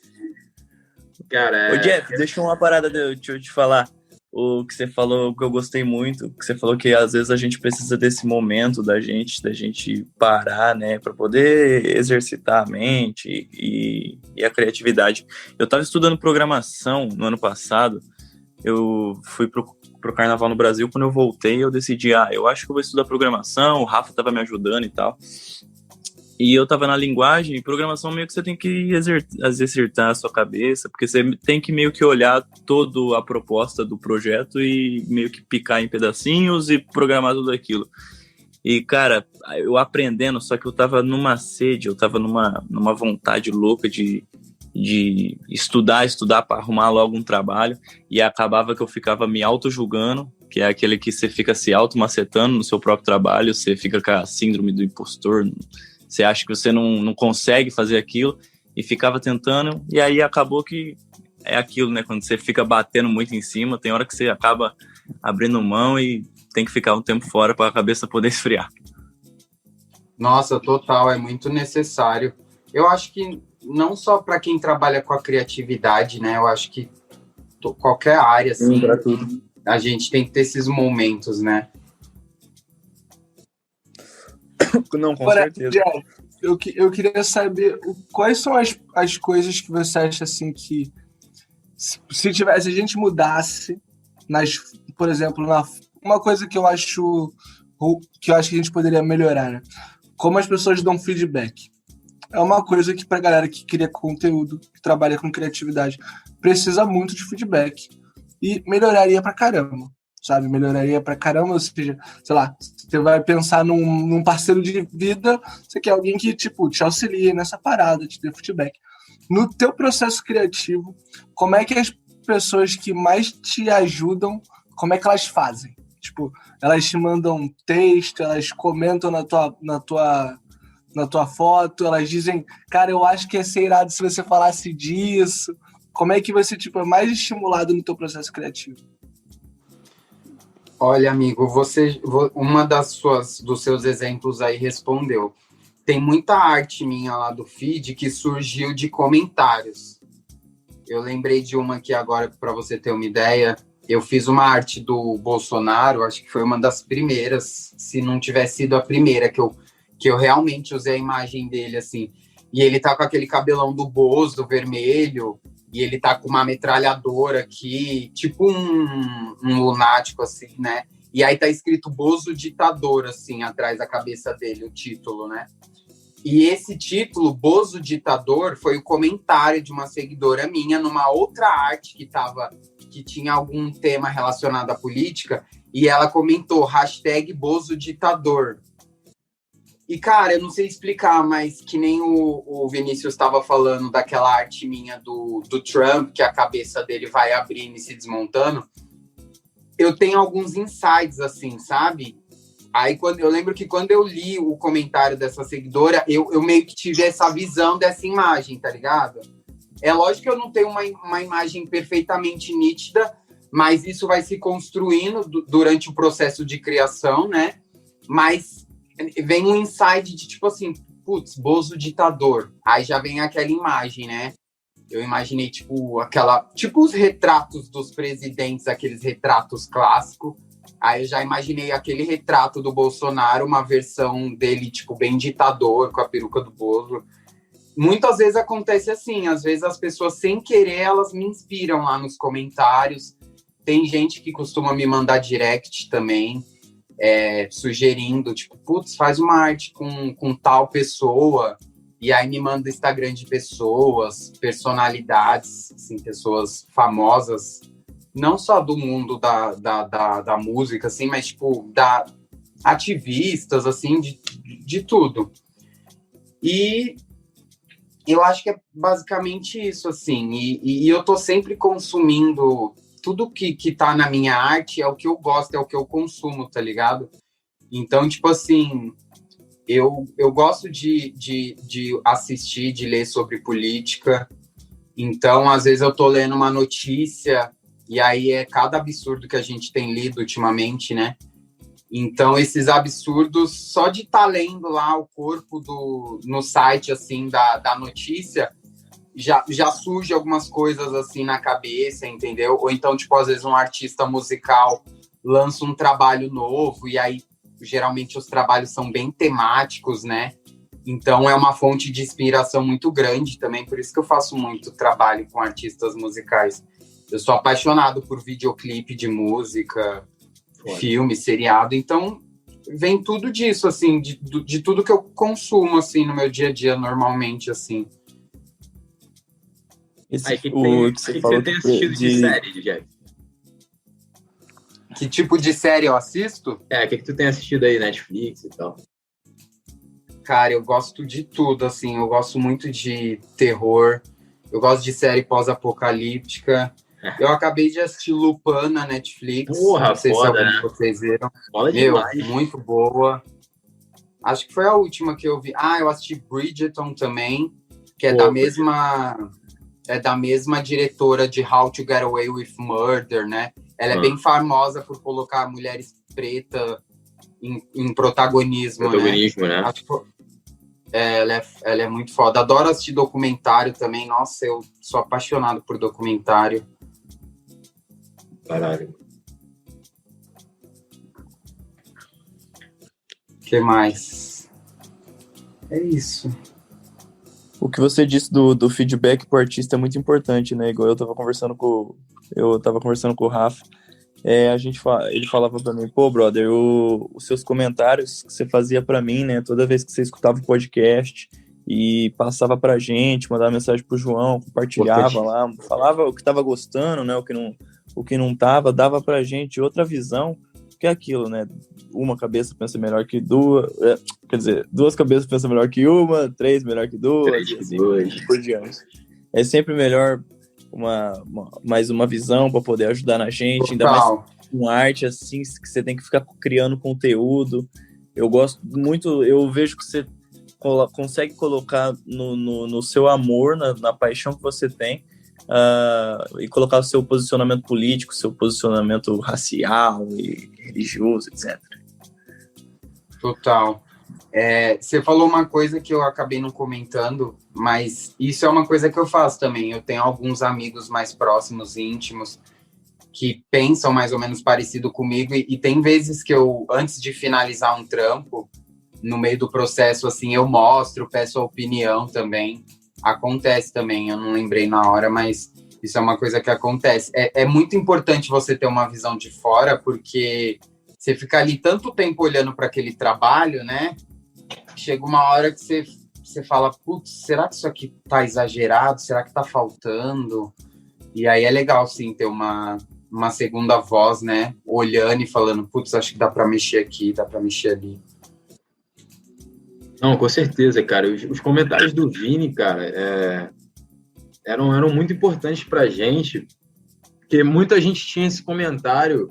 Cara, Ô, Jeff, deixa uma parada, deixa eu te falar. O que você falou, que eu gostei muito, que você falou que às vezes a gente precisa desse momento da gente parar, né, para poder exercitar a mente e a criatividade. Eu estava estudando programação no ano passado, eu fui pro Carnaval no Brasil, quando eu voltei eu decidi, eu acho que eu vou estudar programação, o Rafa estava me ajudando e tal. E eu tava na linguagem, e programação meio que você tem que exercitar a sua cabeça, porque você tem que meio que olhar toda a proposta do projeto e meio que picar em pedacinhos e programar tudo aquilo. E, cara, eu aprendendo, só que eu tava numa sede, eu tava numa vontade louca de estudar para arrumar logo um trabalho, e acabava que eu ficava me auto-julgando, que é aquele que você fica se auto-macetando no seu próprio trabalho, você fica com a síndrome do impostor, você acha que você não consegue fazer aquilo e ficava tentando, e aí acabou que é aquilo, né? Quando você fica batendo muito em cima, tem hora que você acaba abrindo mão e tem que ficar um tempo fora para a cabeça poder esfriar. Nossa, total, é muito necessário. Eu acho que não só para quem trabalha com a criatividade, né? Eu acho que qualquer área, assim, tudo. A gente tem que ter esses momentos, né? Não, com certeza. Jeff, eu queria saber quais são as coisas que você acha assim que se a gente mudasse por exemplo, uma coisa que eu acho que a gente poderia melhorar, né? Como as pessoas dão feedback. É uma coisa que pra galera que cria conteúdo, que trabalha com criatividade, precisa muito de feedback. E melhoraria pra caramba, sabe? Melhoraria pra caramba, ou seja, sei lá, você vai pensar num parceiro de vida, você quer alguém que, tipo, te auxilie nessa parada, te dê feedback. No teu processo criativo, como é que as pessoas que mais te ajudam, como é que elas fazem? Tipo, elas te mandam texto, elas comentam na tua foto, elas dizem, cara, eu acho que ia ser irado se você falasse disso. Como é que você, tipo, é mais estimulado no teu processo criativo? Olha, amigo, uma dos seus exemplos aí respondeu. Tem muita arte minha lá do feed que surgiu de comentários. Eu lembrei de uma aqui agora, para você ter uma ideia. Eu fiz uma arte do Bolsonaro, acho que foi uma das primeiras, se não tivesse sido a primeira, que eu realmente usei a imagem dele, assim. E ele tá com aquele cabelão do Bozo, vermelho, e ele tá com uma metralhadora aqui, tipo um lunático, assim, né? E aí tá escrito Bozo Ditador, assim, atrás da cabeça dele, o título, né? E esse título, Bozo Ditador, foi o comentário de uma seguidora minha numa outra arte que tinha algum tema relacionado à política, e ela comentou, #Bozo Ditador. E, cara, eu não sei explicar, mas que nem o Vinícius estava falando daquela arte minha do Trump, que a cabeça dele vai abrindo e se desmontando, eu tenho alguns insights, assim, sabe? Aí eu lembro que quando eu li o comentário dessa seguidora, eu meio que tive essa visão dessa imagem, tá ligado? É lógico que eu não tenho uma imagem perfeitamente nítida, mas isso vai se construindo durante o processo de criação, né? Mas vem um insight de tipo assim, putz, Bozo Ditador. Aí já vem aquela imagem, né? Eu imaginei tipo os retratos dos presidentes, aqueles retratos clássicos. Aí eu já imaginei aquele retrato do Bolsonaro, uma versão dele tipo bem ditador, com a peruca do Bozo. Muitas vezes acontece assim, às vezes as pessoas sem querer, elas me inspiram lá nos comentários. Tem gente que costuma me mandar direct também, sugerindo, tipo, putz, faz uma arte com tal pessoa, e aí me manda Instagram de pessoas, personalidades, assim, pessoas famosas, não só do mundo da música, assim, mas, tipo, ativistas, assim, de tudo. E eu acho que é basicamente isso, assim, e eu tô sempre consumindo tudo que tá na minha arte é o que eu gosto, é o que eu consumo, tá ligado? Então, tipo assim, eu gosto de assistir, de ler sobre política. Então, às vezes eu tô lendo uma notícia e aí é cada absurdo que a gente tem lido ultimamente, né? Então, esses absurdos, só de estar lendo lá o corpo no site, assim, da notícia, já surge algumas coisas, assim, na cabeça, entendeu? Ou então, tipo, às vezes um artista musical lança um trabalho novo e aí, geralmente, os trabalhos são bem temáticos, né? Então, é uma fonte de inspiração muito grande também, por isso que eu faço muito trabalho com artistas musicais. Eu sou apaixonado por videoclipe de música, filme, seriado, então vem tudo disso, assim, de tudo que eu consumo, assim, no meu dia a dia, normalmente, assim. Que você tem assistido de série, Jeff? Que tipo de série eu assisto? O que tu tem assistido aí, Netflix e tal? Cara, eu gosto de tudo, assim, eu gosto muito de terror, eu gosto de série pós-apocalíptica. Eu acabei de assistir Lupin na Netflix. Porra, não sei foda, se algum né? de vocês viram. Foda demais. Muito boa. Acho que foi a última que eu vi. Eu assisti Bridgerton também, que é da mesma diretora de How to Get Away with Murder, né? Ela é bem famosa por colocar mulheres pretas em protagonismo, né? Acho que ela é muito foda. Adoro assistir documentário também. Nossa, eu sou apaixonado por documentário. Caralho. O que mais? É isso. O que você disse do feedback pro artista é muito importante, né? Igual eu tava conversando com o Rafa. Ele falava pra mim, pô, brother, os seus comentários que você fazia pra mim, né? Toda vez que você escutava o podcast e passava pra gente, mandava mensagem pro João, compartilhava lá, falava o que tava gostando, né? O que não tava, dava pra gente outra visão, que é aquilo, né? Uma cabeça pensa melhor que duas, quer dizer, duas cabeças pensam melhor que uma, três melhor que duas, assim, por diante. É sempre melhor mais uma visão para poder ajudar na gente, ainda mais com arte, assim, que você tem que ficar criando conteúdo. Eu gosto muito, eu vejo que você consegue colocar no seu amor, na paixão que você tem, e colocar o seu posicionamento político, seu posicionamento racial e religioso, etc. Total. Você falou uma coisa que eu acabei não comentando, mas isso é uma coisa que eu faço também. Eu tenho alguns amigos mais próximos e íntimos que pensam mais ou menos parecido comigo e tem vezes que eu, antes de finalizar um trampo, no meio do processo, assim, eu mostro, peço a opinião também. Acontece também, eu não lembrei na hora, mas isso é uma coisa que acontece. É muito importante você ter uma visão de fora, porque você fica ali tanto tempo olhando para aquele trabalho, né? Chega uma hora que você fala, putz, será que isso aqui tá exagerado? Será que tá faltando? E aí é legal, sim, ter uma segunda voz, né? Olhando e falando, putz, acho que dá para mexer aqui, dá para mexer ali. Não, com certeza, cara. Os comentários do Vini, cara, eram muito importantes pra gente, porque muita gente tinha esse comentário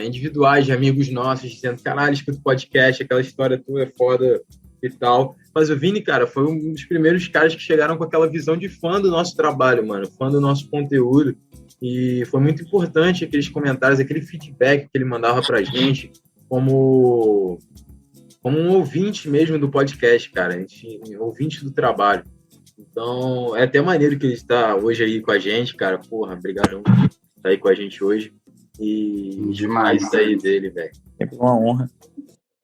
individuais de amigos nossos, dizendo, caralho, escuta o podcast, aquela história tua é foda e tal. Mas o Vini, cara, foi um dos primeiros caras que chegaram com aquela visão de fã do nosso trabalho, mano, fã do nosso conteúdo. E foi muito importante aqueles comentários, aquele feedback que ele mandava pra gente, como um ouvinte mesmo do podcast, cara, ouvinte do trabalho. Então, é até maneiro que ele está hoje aí com a gente, cara. Porra, brigadão por estar aí com a gente hoje. E demais isso aí dele, velho. É uma honra.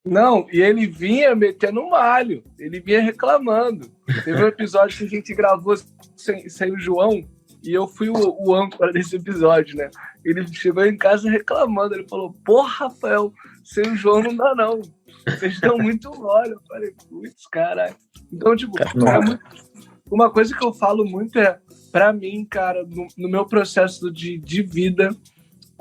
Não, e ele vinha metendo malho, ele vinha reclamando. Teve um episódio que a gente gravou sem o João, e eu fui o âncora desse episódio, né? Ele chegou em casa reclamando, ele falou, porra, Rafael, sem o João não dá não. Vocês dão muito mole. Eu falei, putz, caralho. Então, tipo, uma coisa que eu falo muito pra mim, cara, no meu processo de vida,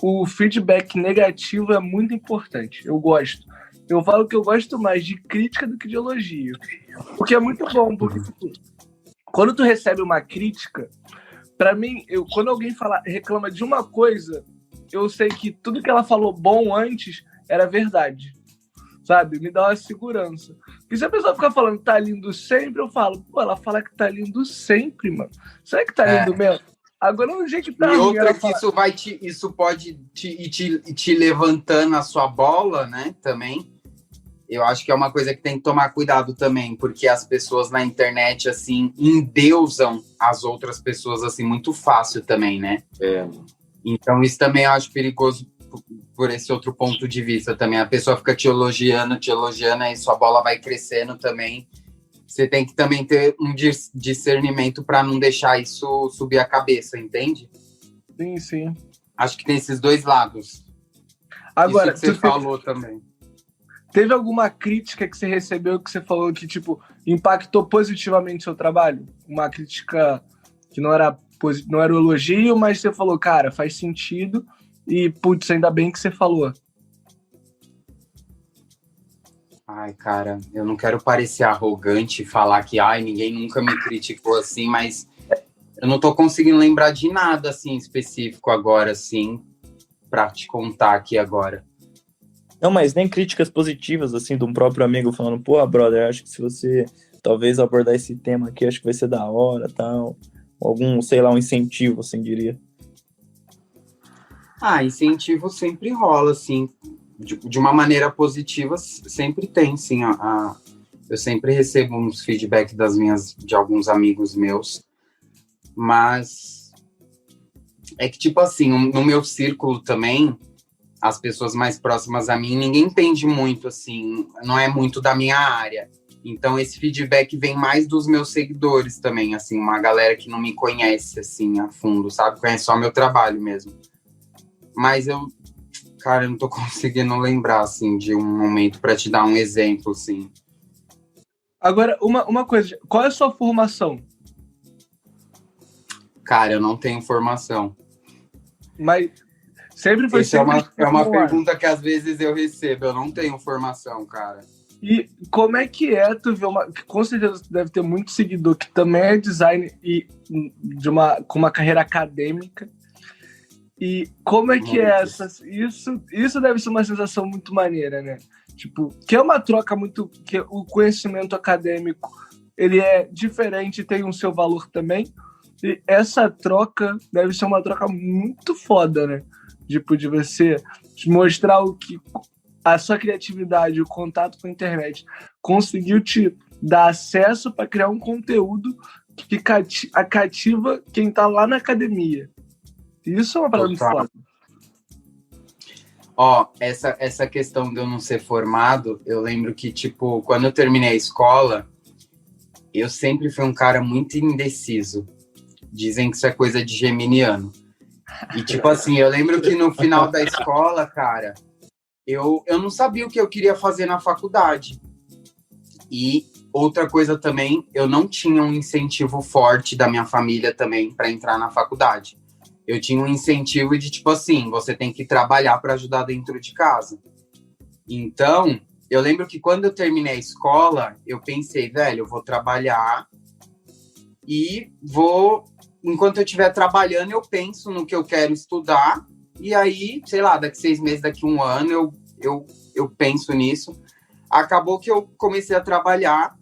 o feedback negativo é muito importante. Eu gosto. Eu falo que eu gosto mais de crítica do que de elogio. Porque é muito bom, porque quando tu recebe uma crítica, Pra mim, quando alguém reclama de uma coisa, eu sei que tudo que ela falou bom antes era verdade. Sabe? Me dá uma segurança. Porque se a pessoa ficar falando que tá lindo sempre, eu falo, pô, ela fala que tá lindo sempre, mano. Será que tá lindo mesmo? Agora no jeito que tá. E outra que isso pode te levantando a sua bola, né? Também. Eu acho que é uma coisa que tem que tomar cuidado também, porque as pessoas na internet, assim, endeusam as outras pessoas, assim, muito fácil também, né? Então, isso também eu acho perigoso por esse outro ponto de vista também. A pessoa fica te elogiando, aí sua bola vai crescendo também. Você tem que também ter um discernimento para não deixar isso subir a cabeça, entende? Sim, sim. Acho que tem esses dois lados. Agora, isso que você falou também. Teve alguma crítica que você recebeu que você falou que, tipo, impactou positivamente o seu trabalho? Uma crítica que não era um elogio, mas você falou, cara, faz sentido e, putz, ainda bem que você falou. Ai, cara, eu não quero parecer arrogante e falar que, ninguém nunca me criticou assim, mas eu não tô conseguindo lembrar de nada, assim, específico agora, assim, pra te contar aqui agora. Não, mas nem críticas positivas, assim, de um próprio amigo falando, pô, brother, acho que se você talvez abordar esse tema aqui, acho que vai ser da hora, tal. Algum, sei lá, um incentivo, assim, diria. Incentivo sempre rola, assim, de uma maneira positiva, sempre tem, sim. Eu sempre recebo uns feedback de alguns amigos meus, mas é que, tipo assim, no meu círculo também, as pessoas mais próximas a mim, ninguém entende muito, assim, não é muito da minha área. Então, esse feedback vem mais dos meus seguidores também, assim, uma galera que não me conhece, assim, a fundo, sabe? Conhece só meu trabalho mesmo. Mas eu não tô conseguindo lembrar, assim, de um momento para te dar um exemplo, assim. Agora, uma coisa, qual é a sua formação? Cara, eu não tenho formação. Mas sempre foi Essa é uma pergunta que às vezes eu recebo. Eu não tenho formação, cara. E como é que é tu ver com certeza tu deve ter muito seguidor que também é design e com uma carreira acadêmica. E como é que é isso deve ser uma sensação muito maneira, né? Tipo, que é uma troca que o conhecimento acadêmico, ele é diferente e tem um seu valor também. E essa troca deve ser uma troca muito foda, né? Tipo, de você mostrar o que a sua criatividade, o contato com a internet conseguiu te dar acesso para criar um conteúdo que cativa quem tá lá na academia. Isso é uma parada muito foda. Essa questão de eu não ser formado, eu lembro que, tipo, quando eu terminei a escola, eu sempre fui um cara muito indeciso. Dizem que isso é coisa de geminiano. E, tipo assim, eu lembro que no final da escola, cara, eu não sabia o que eu queria fazer na faculdade. E outra coisa também, eu não tinha um incentivo forte da minha família também para entrar na faculdade. Eu tinha um incentivo de, tipo assim, você tem que trabalhar para ajudar dentro de casa. Então, eu lembro que quando eu terminei a escola, eu pensei, velho, eu vou trabalhar e enquanto eu estiver trabalhando, eu penso no que eu quero estudar. E aí, sei lá, daqui 6 meses, daqui 1 ano, eu penso nisso. Acabou que eu comecei a trabalhar.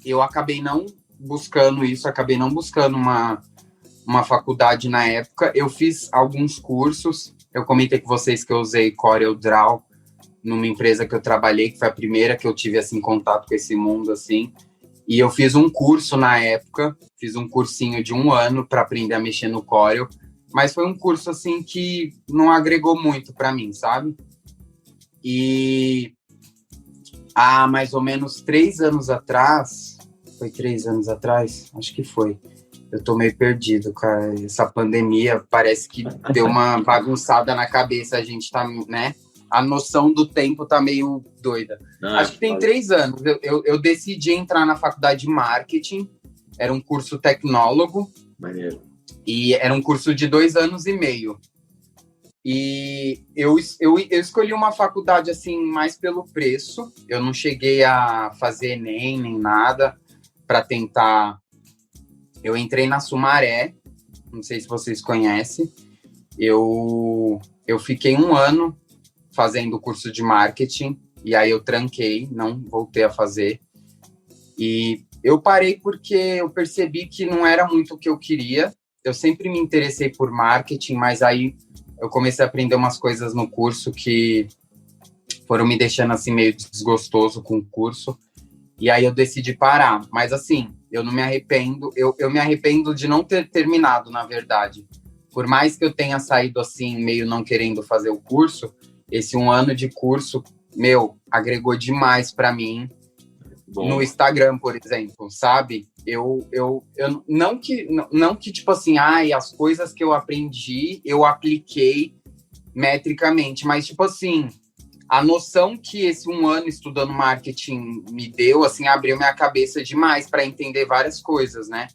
Eu acabei não buscando isso, acabei não buscando uma faculdade na época. Eu fiz alguns cursos. Eu comentei com vocês que eu usei CorelDRAW numa empresa que eu trabalhei, que foi a primeira que eu tive, assim, contato com esse mundo, assim. E eu fiz um curso na época, fiz um cursinho de 1 ano para aprender a mexer no Corel, mas foi um curso, assim, que não agregou muito para mim, sabe? E há mais ou menos 3 anos atrás, foi 3 anos atrás? Acho que foi. Eu tô meio perdido, cara. Essa pandemia parece que deu uma bagunçada na cabeça, a gente tá, né? A noção do tempo tá meio doida. Acho que tem 3 anos. Eu decidi entrar na faculdade de marketing. Era um curso tecnólogo. Maneiro. E era um curso de 2 anos e meio. E eu escolhi uma faculdade, assim, mais pelo preço. Eu não cheguei a fazer Enem nem nada para tentar. Eu entrei na Sumaré. não sei se vocês conhecem. Eu fiquei 1 ano fazendo o curso de marketing, e aí eu tranquei, não voltei a fazer. E eu parei porque eu percebi que não era muito o que eu queria. Eu sempre me interessei por marketing, mas aí eu comecei a aprender umas coisas no curso que foram me deixando assim meio desgostoso com o curso. E aí eu decidi parar. Mas assim, eu não me arrependo. Eu me arrependo de não ter terminado, na verdade. Por mais que eu tenha saído assim, meio não querendo fazer o curso, esse 1 ano de curso, agregou demais para mim. Bom. No Instagram, por exemplo, sabe? Eu não que tipo assim, as coisas que eu aprendi, eu apliquei metricamente, mas tipo assim, a noção que esse 1 ano estudando marketing me deu, assim, abriu minha cabeça demais para entender várias coisas, né?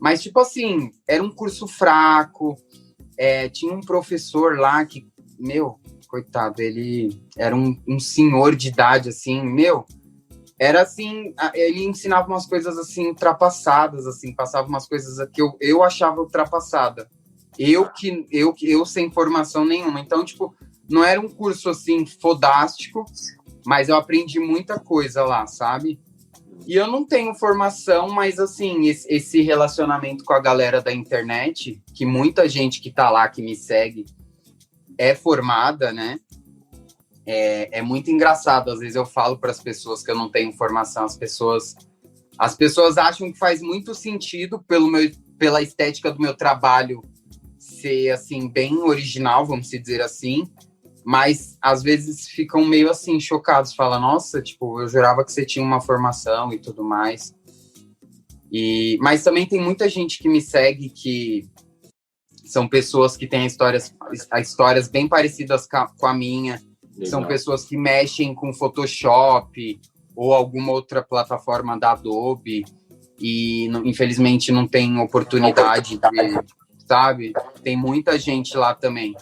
Mas tipo assim, era um curso fraco, tinha um professor lá que, coitado, ele era um senhor de idade, assim, era assim, ele ensinava umas coisas assim ultrapassadas, assim, passava umas coisas que eu achava ultrapassada. Eu sem formação nenhuma. Então, tipo, não era um curso assim fodástico, mas eu aprendi muita coisa lá, sabe? E eu não tenho formação, mas assim, esse relacionamento com a galera da internet, que muita gente que tá lá, que me segue, é formada, né? É muito engraçado. Às vezes eu falo para as pessoas que eu não tenho formação, as pessoas acham que faz muito sentido pela estética do meu trabalho ser assim bem original, vamos dizer assim, mas às vezes ficam meio assim chocados, falam, nossa, tipo, eu jurava que você tinha uma formação e tudo mais. Mas também tem muita gente que me segue que são pessoas que têm histórias bem parecidas com a minha. Legal. São pessoas que mexem com Photoshop ou alguma outra plataforma da Adobe e, infelizmente, não tem oportunidade de, sabe? Tem muita gente lá também.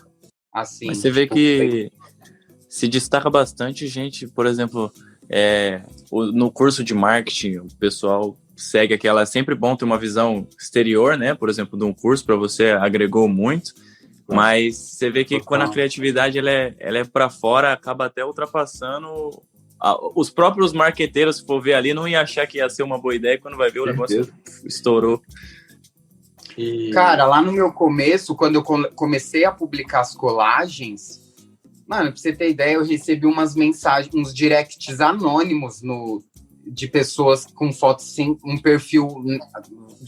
Assim, mas você vê que se destaca bastante gente, por exemplo, no curso de marketing, o pessoal segue aquela... É sempre bom ter uma visão exterior, né? Por exemplo, de um curso, para você agregou muito. Mas você vê que quando a criatividade ela é para fora, acaba até ultrapassando os próprios marqueteiros, se for ver ali, não ia achar que ia ser uma boa ideia, quando vai ver o negócio estourou. Cara, lá no meu começo, quando eu comecei a publicar as colagens, mano, pra você ter ideia, eu recebi umas mensagens, uns directs anônimos de pessoas com fotos sem um perfil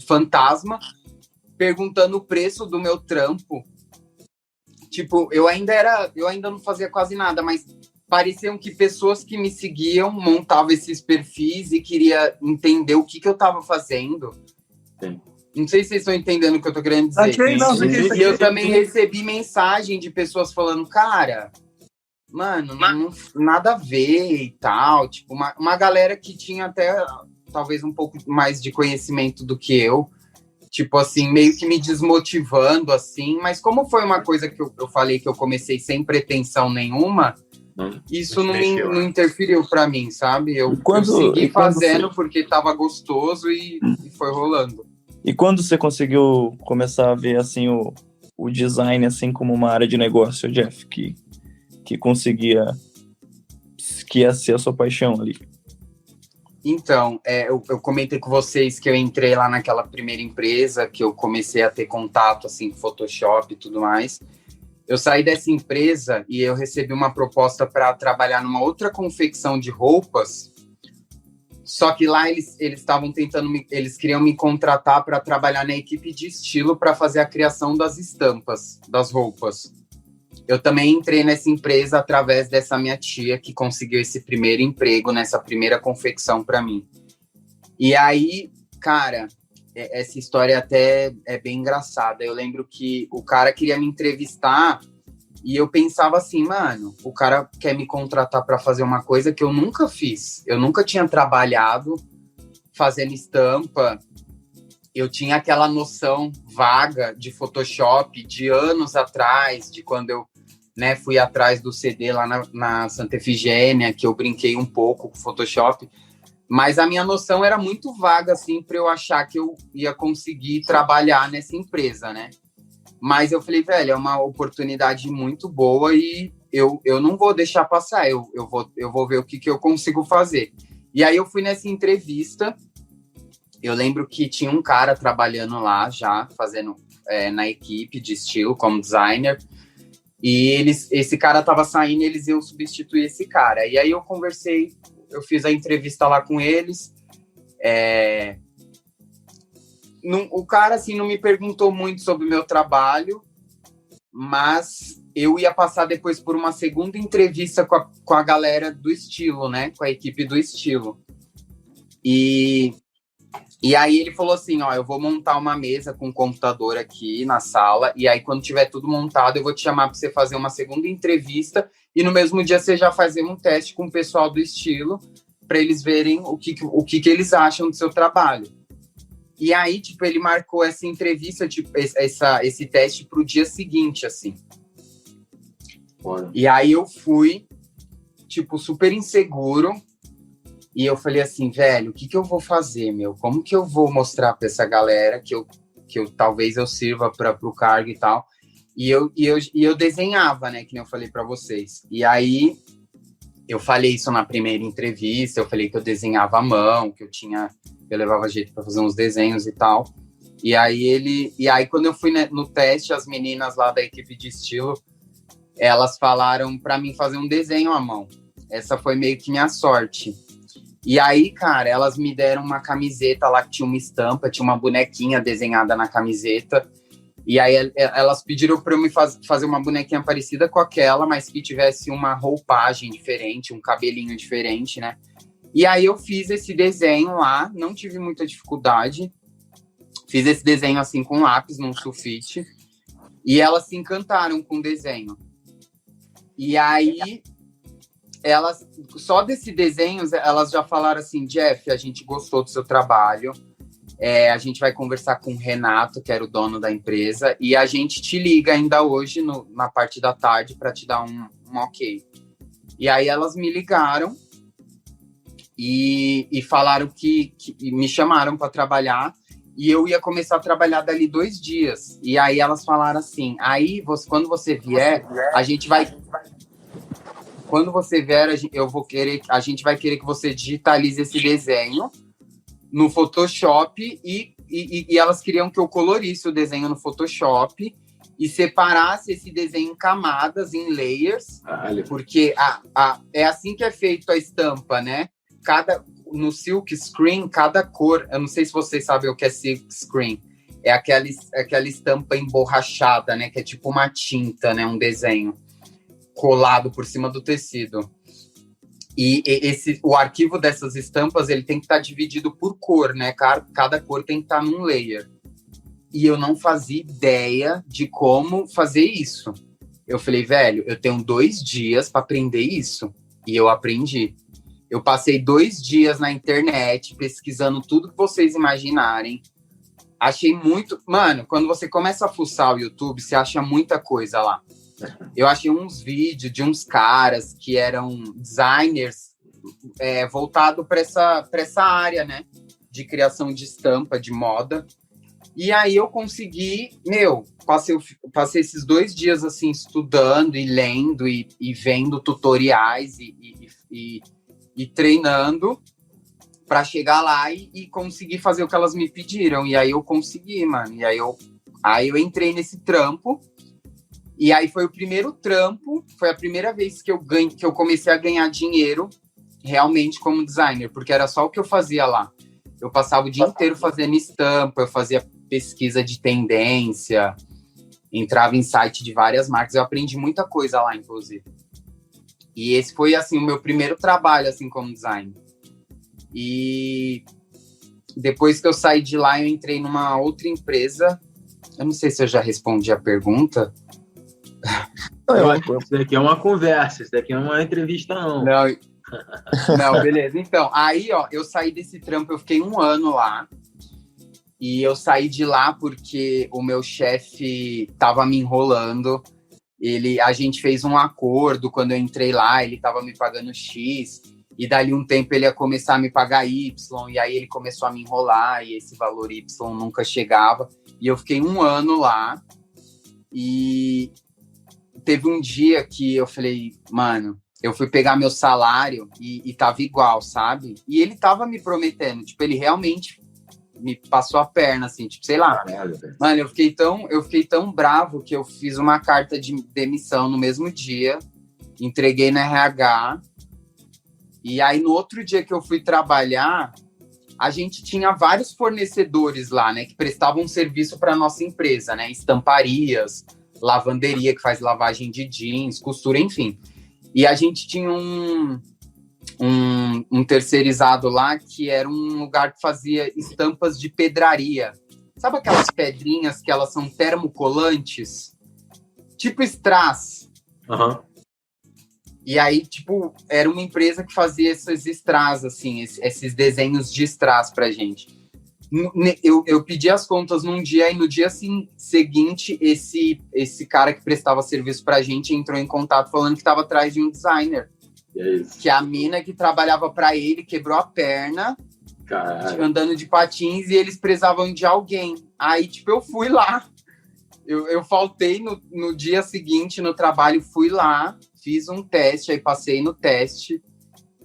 fantasma, perguntando o preço do meu trampo. Tipo, eu ainda não fazia quase nada, mas pareciam que pessoas que me seguiam montavam esses perfis e queria entender o que eu tava fazendo. Sim. Não sei se vocês estão entendendo o que eu tô querendo dizer. E eu também recebi mensagem de pessoas falando, cara, mano, nada a ver e tal. Tipo, uma galera que tinha até talvez um pouco mais de conhecimento do que eu. Tipo assim, meio que me desmotivando, assim. Mas como foi uma coisa que eu falei que eu comecei sem pretensão nenhuma, isso não interferiu pra mim, sabe? Eu segui fazendo porque tava gostoso e foi rolando. E quando você conseguiu começar a ver, assim, o design, assim, como uma área de negócio, Jeff, que ia ser a sua paixão ali? Então, eu comentei com vocês que eu entrei lá naquela primeira empresa, que eu comecei a ter contato, assim, com Photoshop e tudo mais. Eu saí dessa empresa e eu recebi uma proposta para trabalhar numa outra confecção de roupas, só que lá eles estavam eles queriam me contratar para trabalhar na equipe de estilo para fazer a criação das estampas das roupas. Eu também entrei nessa empresa através dessa minha tia, que conseguiu esse primeiro emprego nessa primeira confecção para mim. E aí, cara, essa história até é bem engraçada. Eu lembro que o cara queria me entrevistar e eu pensava assim, mano, o cara quer me contratar para fazer uma coisa que eu nunca fiz. Eu nunca tinha trabalhado fazendo estampa. Eu tinha aquela noção vaga de Photoshop de anos atrás, de quando eu fui atrás do CD lá na Santa Efigênia, que eu brinquei um pouco com Photoshop. Mas a minha noção era muito vaga, assim, para eu achar que eu ia conseguir trabalhar nessa empresa, né? Mas eu falei, velho, é uma oportunidade muito boa e eu não vou deixar passar, eu vou ver o que eu consigo fazer. E aí eu fui nessa entrevista, eu lembro que tinha um cara trabalhando lá já, fazendo na equipe de estilo como designer, e esse cara tava saindo, eles iam substituir esse cara. E aí eu conversei, eu fiz a entrevista lá com eles, o cara, assim, não me perguntou muito sobre o meu trabalho, mas eu ia passar depois por uma segunda entrevista com a galera do estilo, né? Com a equipe do estilo. E aí ele falou assim, ó, eu vou montar uma mesa com um computador aqui na sala, e aí quando tiver tudo montado, eu vou te chamar para você fazer uma segunda entrevista, e no mesmo dia você já fazer um teste com o pessoal do estilo, para eles verem o que eles acham do seu trabalho. E aí, tipo, ele marcou essa entrevista, tipo, esse teste pro dia seguinte, assim. Foda. E aí eu fui, tipo, super inseguro. E eu falei assim, velho, o que eu vou fazer, meu? Como que eu vou mostrar pra essa galera que eu talvez eu sirva pro cargo e tal? E eu desenhava, né? Que nem eu falei pra vocês. E aí eu falei isso na primeira entrevista, eu falei que eu desenhava à mão, que eu levava jeito para fazer uns desenhos e tal. E aí quando eu fui no teste, as meninas lá da equipe de estilo, elas falaram para mim fazer um desenho à mão. Essa foi meio que minha sorte. E aí, cara, elas me deram uma camiseta lá que tinha uma estampa, tinha uma bonequinha desenhada na camiseta. E aí elas pediram para eu me fazer uma bonequinha parecida com aquela, mas que tivesse uma roupagem diferente, um cabelinho diferente, né? E aí eu fiz esse desenho lá, não tive muita dificuldade. Fiz esse desenho assim com lápis num sulfite. E elas se encantaram com o desenho. E aí, elas, só desse desenho, elas já falaram assim, Jeff, a gente gostou do seu trabalho. A gente vai conversar com o Renato, que era o dono da empresa, e a gente te liga ainda hoje, na parte da tarde, para te dar um ok. E aí elas me ligaram e falaram que me chamaram para trabalhar, e eu ia começar a trabalhar dali 2 dias. E aí elas falaram assim, aí quando você vier, a gente vai... Quando você vier, a gente vai querer que você digitalize esse desenho no Photoshop e elas queriam que eu colorisse o desenho no Photoshop e separasse esse desenho em camadas, em layers, porque é assim que é feito a estampa, né? No silk screen, cada cor, eu não sei se vocês sabem o que é silk screen, é aquela estampa emborrachada, né? Que é tipo uma tinta, né? Um desenho colado por cima do tecido. E o arquivo dessas estampas, ele tem que estar dividido por cor, né? Cada cor tem que estar num layer. E eu não fazia ideia de como fazer isso. Eu falei, velho, eu tenho 2 dias para aprender isso. E eu aprendi. Eu passei 2 dias na internet pesquisando tudo que vocês imaginarem. Achei muito... Mano, quando você começa a fuçar o YouTube, você acha muita coisa lá. Eu achei uns vídeos de uns caras que eram designers voltados para essa área, né? De criação de estampa, de moda. E aí eu consegui, passei esses 2 dias assim, estudando e lendo e vendo tutoriais e treinando para chegar lá e conseguir fazer o que elas me pediram. E aí eu consegui, mano. E aí eu entrei nesse trampo. E aí foi o primeiro trampo, foi a primeira vez que eu comecei a ganhar dinheiro realmente como designer, porque era só o que eu fazia lá. Eu passava o dia inteiro fazendo estampa, eu fazia pesquisa de tendência, entrava em site de várias marcas, eu aprendi muita coisa lá, inclusive. E esse foi, assim, o meu primeiro trabalho, assim, como designer. E depois que eu saí de lá, eu entrei numa outra empresa. Eu não sei se eu já respondi a pergunta. Isso daqui é uma conversa, isso daqui é uma entrevista, não. Não, beleza. Então, aí, ó, eu saí desse trampo, eu fiquei 1 ano lá. E eu saí de lá porque o meu chefe tava me enrolando. A gente fez um acordo quando eu entrei lá, ele tava me pagando X. e dali um tempo ele ia começar a me pagar Y, e aí ele começou a me enrolar, e esse valor Y nunca chegava. E eu fiquei 1 ano lá, e teve um dia que eu falei, mano, eu fui pegar meu salário e tava igual, sabe? E ele tava me prometendo, tipo, ele realmente me passou a perna, assim, tipo, sei lá. Mano, eu fiquei tão bravo que eu fiz uma carta de demissão no mesmo dia, entreguei na RH, e aí no outro dia que eu fui trabalhar, a gente tinha vários fornecedores lá, né, que prestavam serviço para nossa empresa, né, estamparias, lavanderia que faz lavagem de jeans, costura, enfim. E a gente tinha um terceirizado lá que era um lugar que fazia estampas de pedraria. Sabe aquelas pedrinhas que elas são termocolantes? Tipo strass. Aham. E aí, tipo, era uma empresa que fazia esses strass, assim, esses desenhos de strass pra gente. Eu pedi as contas num dia e no dia seguinte, esse cara que prestava serviço pra gente entrou em contato falando que estava atrás de um designer. Que a mina que trabalhava pra ele quebrou a perna, andando de patins, e eles precisavam de alguém. Aí, tipo, eu fui lá. Eu faltei no dia seguinte no trabalho, fui lá, fiz um teste, aí passei no teste.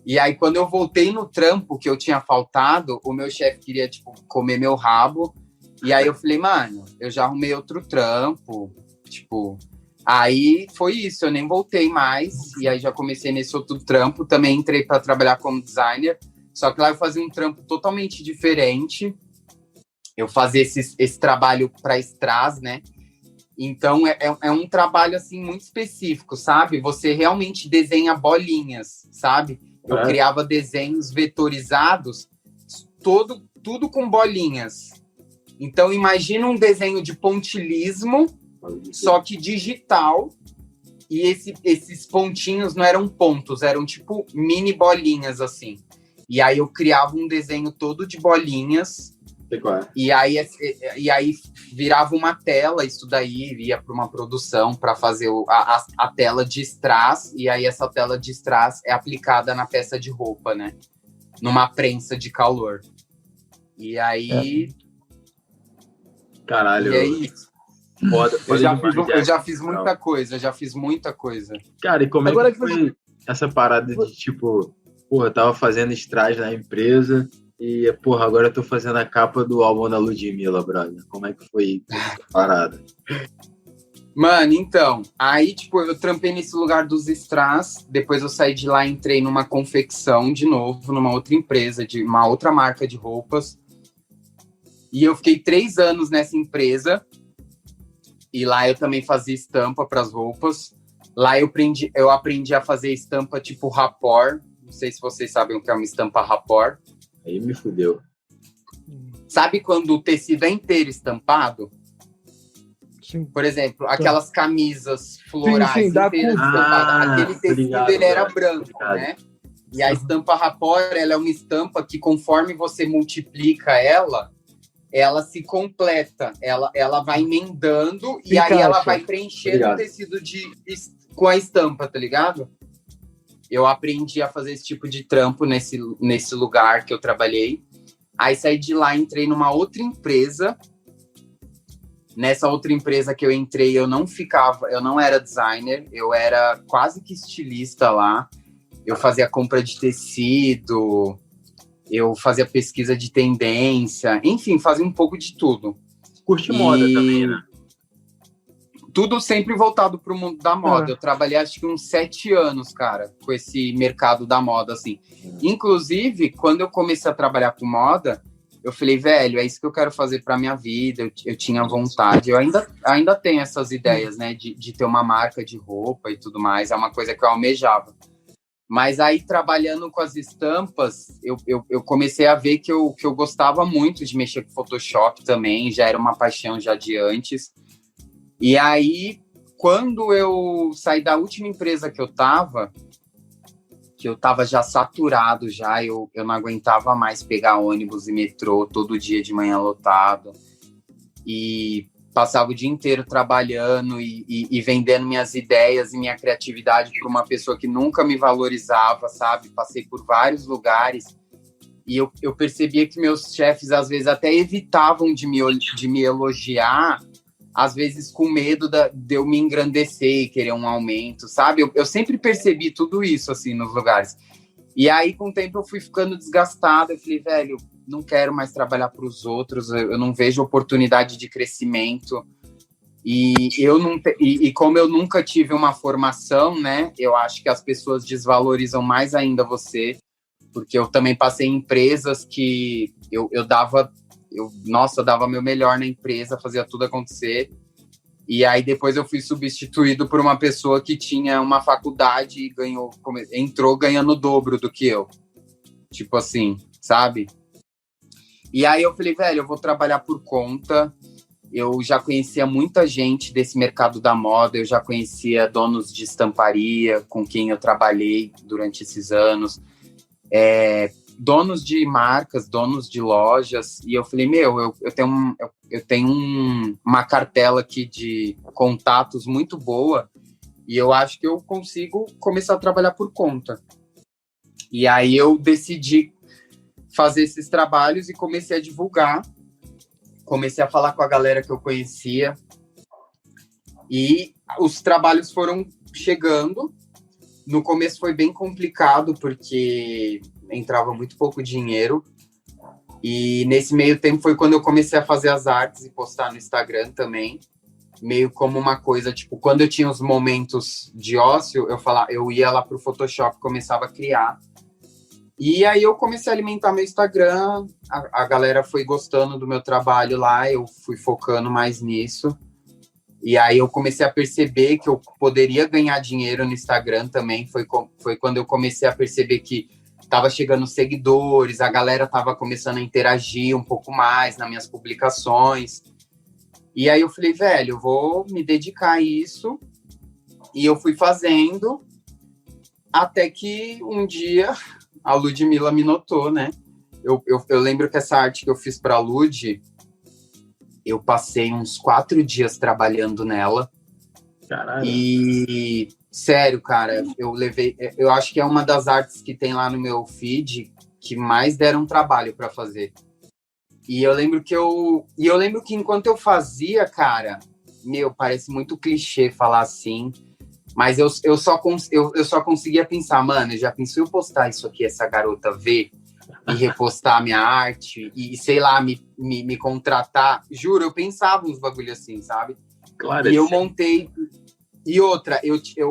E aí, quando eu voltei no trampo que eu tinha faltado, o meu chefe queria, tipo, comer meu rabo. E aí eu falei, mano, eu já arrumei outro trampo, tipo... Aí foi isso, eu nem voltei mais. E aí já comecei nesse outro trampo. Também entrei para trabalhar como designer. Só que lá eu fazia um trampo totalmente diferente. Eu fazia esse trabalho para strass, né? Então é um trabalho assim muito específico, sabe? Você realmente desenha bolinhas, sabe? Eu criava desenhos vetorizados, tudo com bolinhas. Então imagina um desenho de pontilhismo, só que digital, e esses pontinhos não eram pontos, eram tipo mini bolinhas, assim. E aí eu criava um desenho todo de bolinhas, e aí virava uma tela, isso daí ia para uma produção para fazer a tela de strass, e aí essa tela de strass é aplicada na peça de roupa, né? Numa prensa de calor. E aí... Caralho. E é isso. Foda, eu já fiz muita coisa. Cara, e como é que foi essa parada de, tipo, porra, eu tava fazendo strass na empresa e, porra, agora eu tô fazendo a capa do álbum da Ludmilla, brother. Como é que foi essa parada? Mano, então, aí, tipo, eu trampei nesse lugar dos strass, depois eu saí de lá e entrei numa confecção de novo, numa outra empresa, de uma outra marca de roupas. E eu fiquei 3 anos nessa empresa. E lá eu também fazia estampa para as roupas. Lá eu aprendi a fazer estampa tipo rapport. Não sei se vocês sabem o que é uma estampa rapport. Aí me fudeu. Sabe quando o tecido é inteiro estampado? Sim. Por exemplo, aquelas camisas florais inteiras estampadas. Aquele tecido ele era branco, né? E a estampa rapport, ela é uma estampa que conforme você multiplica ela se completa, ela vai emendando e aí ela vai preenchendo o tecido com a estampa, tá ligado? Eu aprendi a fazer esse tipo de trampo nesse lugar que eu trabalhei. Aí saí de lá, entrei numa outra empresa. Nessa outra empresa que eu entrei, eu não era designer, eu era quase que estilista lá. Eu fazia compra de tecido, eu fazia pesquisa de tendência, enfim, fazia um pouco de tudo. Curte moda também, né? Tudo sempre voltado para o mundo da moda. Eu trabalhei acho que uns 7 anos, cara, com esse mercado da moda, assim. Inclusive, quando eu comecei a trabalhar com moda, eu falei, velho, é isso que eu quero fazer para minha vida, eu tinha vontade. Eu ainda tenho essas ideias, né, de ter uma marca de roupa e tudo mais, é uma coisa que eu almejava. Mas aí, trabalhando com as estampas, eu comecei a ver que eu gostava muito de mexer com Photoshop também, já era uma paixão já de antes. E aí, quando eu saí da última empresa que eu tava já saturado já, eu não aguentava mais pegar ônibus e metrô todo dia de manhã lotado. E passava o dia inteiro trabalhando e vendendo minhas ideias e minha criatividade para uma pessoa que nunca me valorizava, sabe? Passei por vários lugares e eu percebia que meus chefes, às vezes, até evitavam de me elogiar, às vezes com medo de eu me engrandecer e querer um aumento, sabe? Eu sempre percebi tudo isso, assim, nos lugares. E aí, com o tempo, eu fui ficando desgastada. Eu falei, velho, não quero mais trabalhar para os outros, eu não vejo oportunidade de crescimento. E como eu nunca tive uma formação, né, eu acho que as pessoas desvalorizam mais ainda você, porque eu também passei em empresas que eu dava meu melhor na empresa, fazia tudo acontecer. E aí depois eu fui substituído por uma pessoa que tinha uma faculdade e entrou ganhando o dobro do que eu. Tipo assim, sabe? E aí eu falei, velho, eu vou trabalhar por conta. Eu já conhecia muita gente desse mercado da moda, eu já conhecia donos de estamparia com quem eu trabalhei durante esses anos, donos de marcas, donos de lojas, e eu falei, eu tenho uma cartela aqui de contatos muito boa, e eu acho que eu consigo começar a trabalhar por conta. E aí eu decidi fazer esses trabalhos e comecei a divulgar, comecei a falar com a galera que eu conhecia, e os trabalhos foram chegando. No começo foi bem complicado, porque entrava muito pouco dinheiro. E nesse meio tempo foi quando eu comecei a fazer as artes e postar no Instagram também. Meio como uma coisa, tipo, quando eu tinha os momentos de ócio, eu ia lá pro Photoshop, começava a criar. E aí eu comecei a alimentar meu Instagram, a galera foi gostando do meu trabalho lá, eu fui focando mais nisso. E aí eu comecei a perceber que eu poderia ganhar dinheiro no Instagram também. Foi quando eu comecei a perceber que estava chegando seguidores, a galera estava começando a interagir um pouco mais nas minhas publicações. E aí eu falei, velho, eu vou me dedicar a isso. E eu fui fazendo, até que um dia a Ludmilla me notou, né? Eu lembro que essa arte que eu fiz para a Lud, eu passei uns 4 dias trabalhando nela. Caralho. E, sério, cara, eu acho que é uma das artes que tem lá no meu feed que mais deram trabalho para fazer. E eu lembro que enquanto eu fazia, cara, parece muito clichê falar assim, mas eu só conseguia pensar, mano, já pensou eu postar isso aqui, essa garota ver e repostar minha arte e sei lá, me contratar? Juro, eu pensava uns bagulho assim, sabe? Claro, e eu montei. E outra,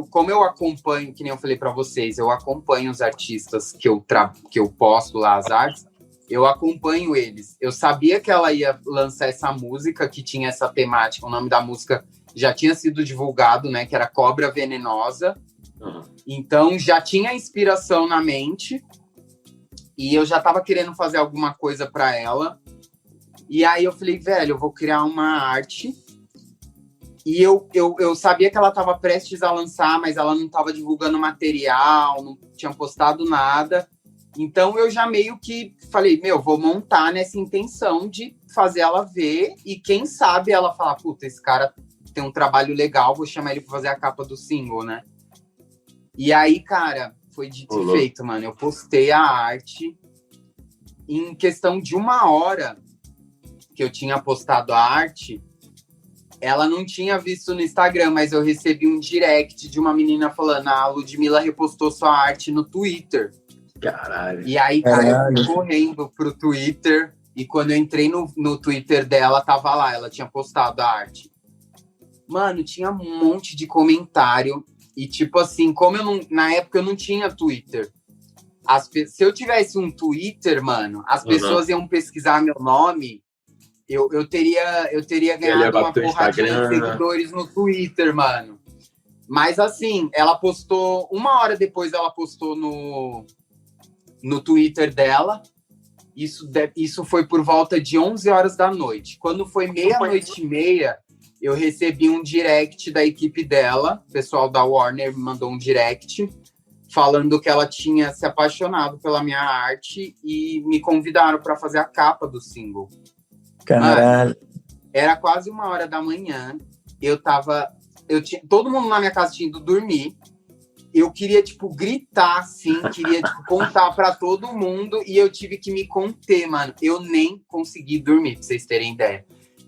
como eu acompanho, que nem eu falei pra vocês, eu acompanho os artistas que eu posto lá as artes, eu acompanho eles. Eu sabia que ela ia lançar essa música que tinha essa temática, o nome da música já tinha sido divulgado, né, que era Cobra Venenosa. Uhum. Então já tinha inspiração na mente e eu já tava querendo fazer alguma coisa pra ela. E aí eu falei, velho, eu vou criar uma arte. E eu sabia que ela estava prestes a lançar, mas ela não estava divulgando material, não tinha postado nada. Então eu já meio que falei, vou montar nessa intenção de fazer ela ver e quem sabe ela falar, puta, esse cara tem um trabalho legal, vou chamar ele para fazer a capa do single, né? E aí, cara, foi dito e feito, mano. Eu postei a arte em questão de 1 hora que eu tinha postado a arte. Ela não tinha visto no Instagram, mas eu recebi um direct de uma menina falando, a Ludmilla repostou sua arte no Twitter. Caralho. E aí, cara, eu fui correndo pro Twitter, e quando eu entrei no Twitter dela, tava lá, ela tinha postado a arte. Mano, tinha um monte de comentário, e tipo assim, na época eu não tinha Twitter. Se eu tivesse um Twitter, mano, as pessoas iam pesquisar meu nome, eu teria ganhado uma porradinha de seguidores no Twitter, mano. Mas assim, ela postou, 1 hora depois ela postou no Twitter dela. Isso foi por volta de 11 horas da noite. Quando foi 00:30, eu recebi um direct da equipe dela. O pessoal da Warner me mandou um direct falando que ela tinha se apaixonado pela minha arte e me convidaram para fazer a capa do single. Caralho. Era quase 1h da manhã. Todo mundo na minha casa tinha ido dormir. Eu queria, tipo, gritar, assim, queria, tipo, contar pra todo mundo, e eu tive que me conter, mano. Eu nem consegui dormir, pra vocês terem ideia.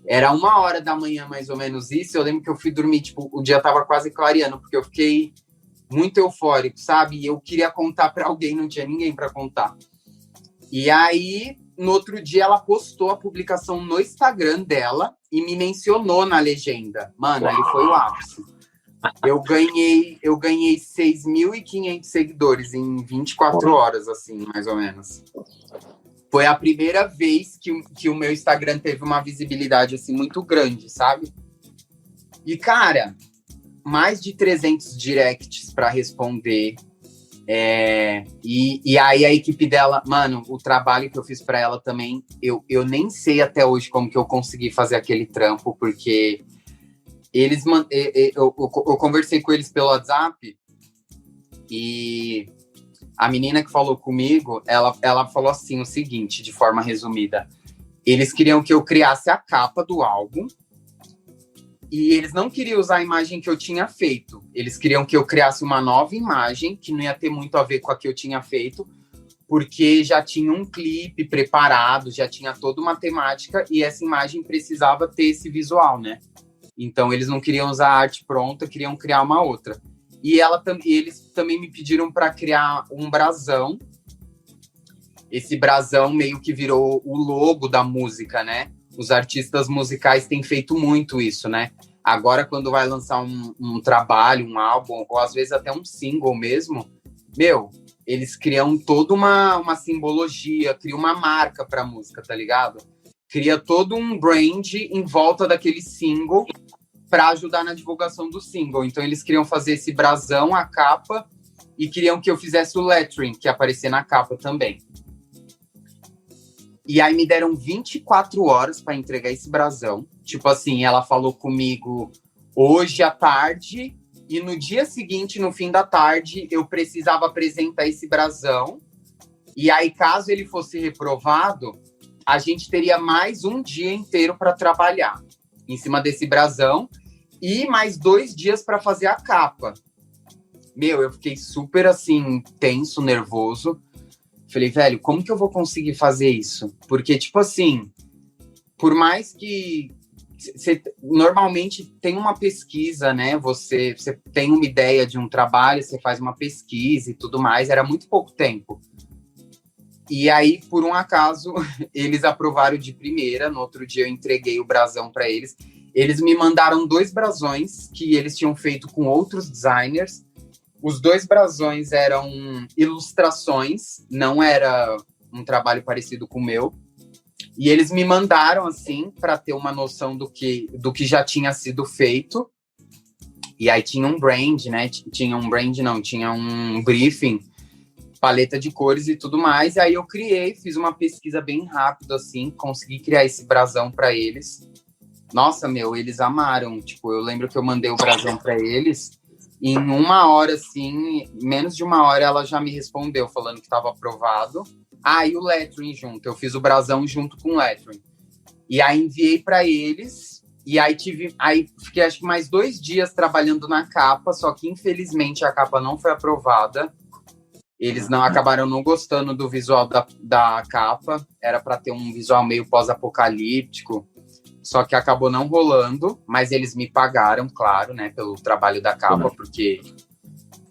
Era 1h da manhã, mais ou menos isso. Eu lembro que eu fui dormir, tipo, o dia tava quase clareando, porque eu fiquei muito eufórico, sabe? E eu queria contar pra alguém, não tinha ninguém pra contar. E aí, no outro dia, ela postou a publicação no Instagram dela e me mencionou na legenda. Mano, ali foi o ápice. Eu ganhei 6.500 seguidores em 24 horas, assim, mais ou menos. Foi a primeira vez que o meu Instagram teve uma visibilidade, assim, muito grande, sabe? E, cara, mais de 300 directs para responder. E aí a equipe dela, mano, o trabalho que eu fiz para ela também, eu nem sei até hoje como que eu consegui fazer aquele trampo, porque eu conversei com eles pelo WhatsApp e a menina que falou comigo, ela falou assim o seguinte, de forma resumida: eles queriam que eu criasse a capa do álbum e eles não queriam usar a imagem que eu tinha feito. Eles queriam que eu criasse uma nova imagem que não ia ter muito a ver com a que eu tinha feito, porque já tinha um clipe preparado, já tinha toda uma temática e essa imagem precisava ter esse visual, né? Então, eles não queriam usar a arte pronta, queriam criar uma outra. E eles também me pediram para criar um brasão. Esse brasão meio que virou o logo da música, né? Os artistas musicais têm feito muito isso, né? Agora, quando vai lançar um trabalho, um álbum, ou às vezes até um single mesmo, eles criam toda uma simbologia, criam uma marca para a música, tá ligado? Cria todo um brand em volta daquele single para ajudar na divulgação do single. Então, eles queriam fazer esse brasão, a capa, e queriam que eu fizesse o lettering, que ia aparecer na capa também. E aí me deram 24 horas para entregar esse brasão. Tipo assim, ela falou comigo hoje à tarde, e no dia seguinte, no fim da tarde, eu precisava apresentar esse brasão. E aí, caso ele fosse reprovado, a gente teria mais um dia inteiro para trabalhar em cima desse brasão e mais 2 dias para fazer a capa. Eu fiquei super, assim, tenso, nervoso. Falei, velho, como que eu vou conseguir fazer isso? Porque, tipo assim, por mais que você normalmente tem uma pesquisa, né? Você tem uma ideia de um trabalho, você faz uma pesquisa e tudo mais. Era muito pouco tempo. E aí, por um acaso, eles aprovaram de primeira. No outro dia, eu entreguei o brasão para eles. Eles me mandaram 2 brasões que eles tinham feito com outros designers. Os 2 brasões eram ilustrações, não era um trabalho parecido com o meu. E eles me mandaram, assim, para ter uma noção do que já tinha sido feito. E aí tinha um brand, né? Tinha um briefing, paleta de cores e tudo mais. E aí eu fiz uma pesquisa bem rápida, assim, consegui criar esse brasão para eles. Nossa, eles amaram. Tipo, eu lembro que eu mandei o brasão para eles. Em 1 hora, assim, menos de 1 hora, ela já me respondeu, falando que estava aprovado. E o lettering junto. Eu fiz o brasão junto com o lettering. E aí enviei para eles. E aí fiquei, acho que mais 2 dias trabalhando na capa. Só que, infelizmente, a capa não foi aprovada. Eles acabaram não gostando do visual da capa. Era para ter um visual meio pós-apocalíptico. Só que acabou não rolando, mas eles me pagaram, claro, né, pelo trabalho da capa, porque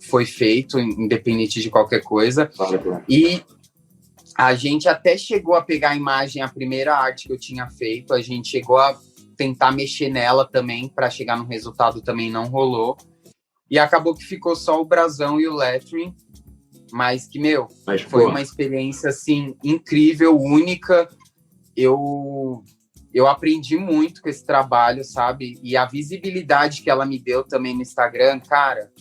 foi feito, independente de qualquer coisa. Claro. E a gente até chegou a pegar a imagem, a primeira arte que eu tinha feito, a gente chegou a tentar mexer nela também, para chegar no resultado, também não rolou. E acabou que ficou só o brasão e o lettering, mas que, foi uma experiência, assim, incrível, única. Eu aprendi muito com esse trabalho, sabe? E a visibilidade que ela me deu também no Instagram, cara,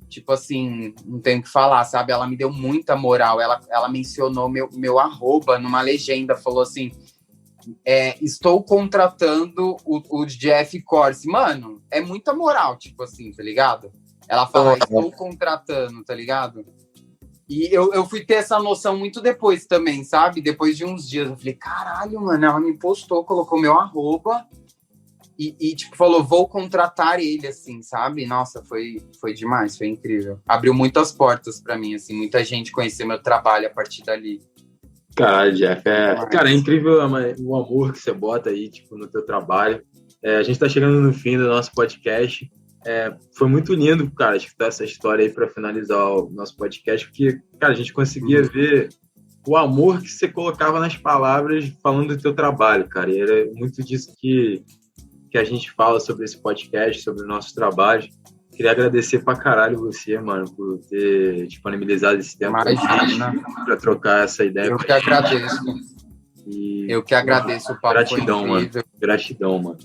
tipo assim, não tenho o que falar, sabe? Ela me deu muita moral. Ela mencionou meu arroba numa legenda, falou assim, estou contratando o Jeff Corsi. Mano, é muita moral, tipo assim, tá ligado? Ela fala, estou contratando, tá ligado? E eu fui ter essa noção muito depois também, sabe? Depois de uns dias, eu falei, caralho, mano, ela me postou, colocou meu arroba tipo, falou, vou contratar ele, assim, sabe? Nossa, foi demais, foi incrível. Abriu muitas portas pra mim, assim, muita gente conheceu meu trabalho a partir dali. Caralho, Jeff, cara, é incrível o amor que você bota aí, tipo, no teu trabalho. A gente tá chegando no fim do nosso podcast. Foi muito lindo, cara, escutar essa história aí para finalizar o nosso podcast, porque, cara, a gente conseguia ver o amor que você colocava nas palavras falando do teu trabalho, cara. E era muito disso que a gente fala sobre esse podcast, sobre o nosso trabalho. Queria agradecer pra caralho você, mano, por ter disponibilizado esse tempo para trocar essa ideia. Eu que agradeço. Eu que agradeço, o papo gratidão, foi incrível. Mano. Gratidão, mano.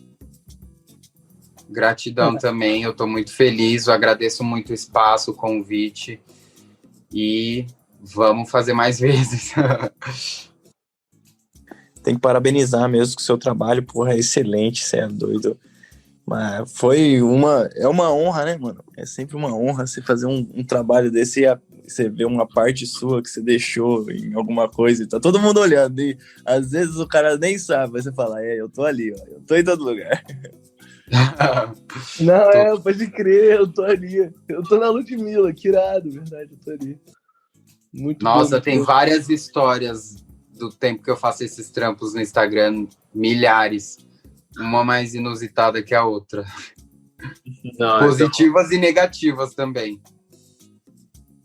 Gratidão também, eu tô muito feliz, eu agradeço muito o espaço, o convite e vamos fazer mais vezes. Tem que parabenizar mesmo que o seu trabalho, porra, é excelente, você é doido. Mas é uma honra, né, mano? É sempre uma honra você fazer um trabalho desse e você ver uma parte sua que você deixou em alguma coisa e tá todo mundo olhando. E às vezes o cara nem sabe, mas você fala, eu tô ali, ó, eu tô em todo lugar. Não, pode crer, eu tô ali. Eu tô na Ludmilla, que irado, verdade, eu tô ali. Muito Nossa, bom, tem várias histórias do tempo que eu faço esses trampos no Instagram, milhares. Uma mais inusitada que a outra. Não, positivas e negativas também.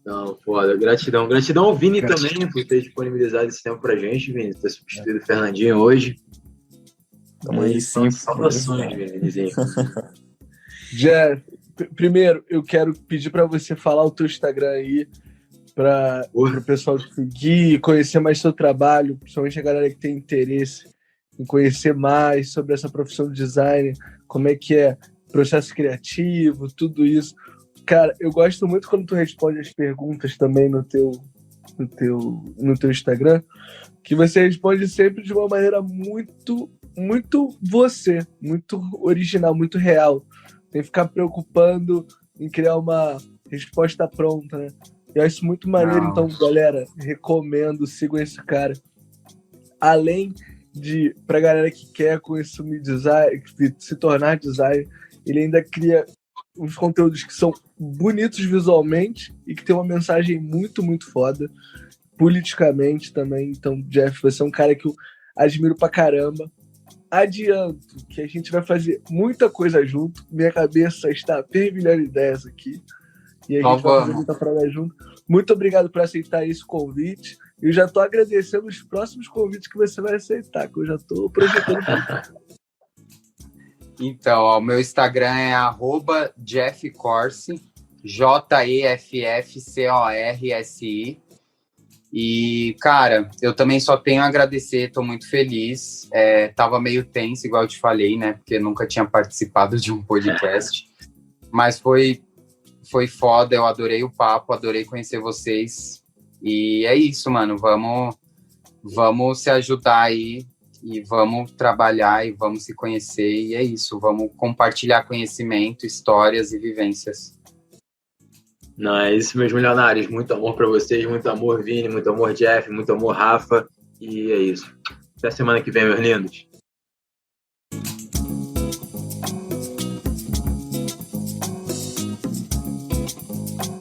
Não, foda. Gratidão. Gratidão ao Vini também por ter disponibilizado esse tempo pra gente, Vini. Ter substituído o Fernandinho hoje. Tamo aí sim. Saudações, Vinizinho. Jeff, primeiro, eu quero pedir para você falar o teu Instagram aí, para o pessoal te seguir, conhecer mais seu trabalho, principalmente a galera que tem interesse em conhecer mais sobre essa profissão de designer, como é que é processo criativo, tudo isso. Cara, eu gosto muito quando tu responde as perguntas também no teu Instagram, que você responde sempre de uma maneira muito você, muito original, muito real. Sem ficar preocupando em criar uma resposta pronta, né? Eu acho isso muito maneiro. Então, galera, recomendo, sigam esse cara. Além de, pra galera que quer consumir design, se tornar designer, ele ainda cria uns conteúdos que são bonitos visualmente e que tem uma mensagem muito foda politicamente também. Então, Jeff, você é um cara que eu admiro pra caramba. Adianto que a gente vai fazer muita coisa junto. Minha cabeça está fervilhando ideias aqui. E a gente vai fazer muita parada junto. Muito obrigado por aceitar esse convite. Eu já estou agradecendo os próximos convites que você vai aceitar, que eu já estou projetando. Então, o meu Instagram é @JeffCorsi, JEFFCORSI. E, cara, eu também só tenho a agradecer, tô muito feliz. Tava meio tenso, igual eu te falei, né? Porque nunca tinha participado de um podcast. Mas foi foda, eu adorei o papo, adorei conhecer vocês. E é isso, mano. Vamos se ajudar aí e vamos trabalhar e vamos se conhecer. E é isso, vamos compartilhar conhecimento, histórias e vivências. Não, é isso, meus milionários. Muito amor para vocês, muito amor, Vini, muito amor, Jeff, muito amor, Rafa. E é isso. Até semana que vem, meus lindos.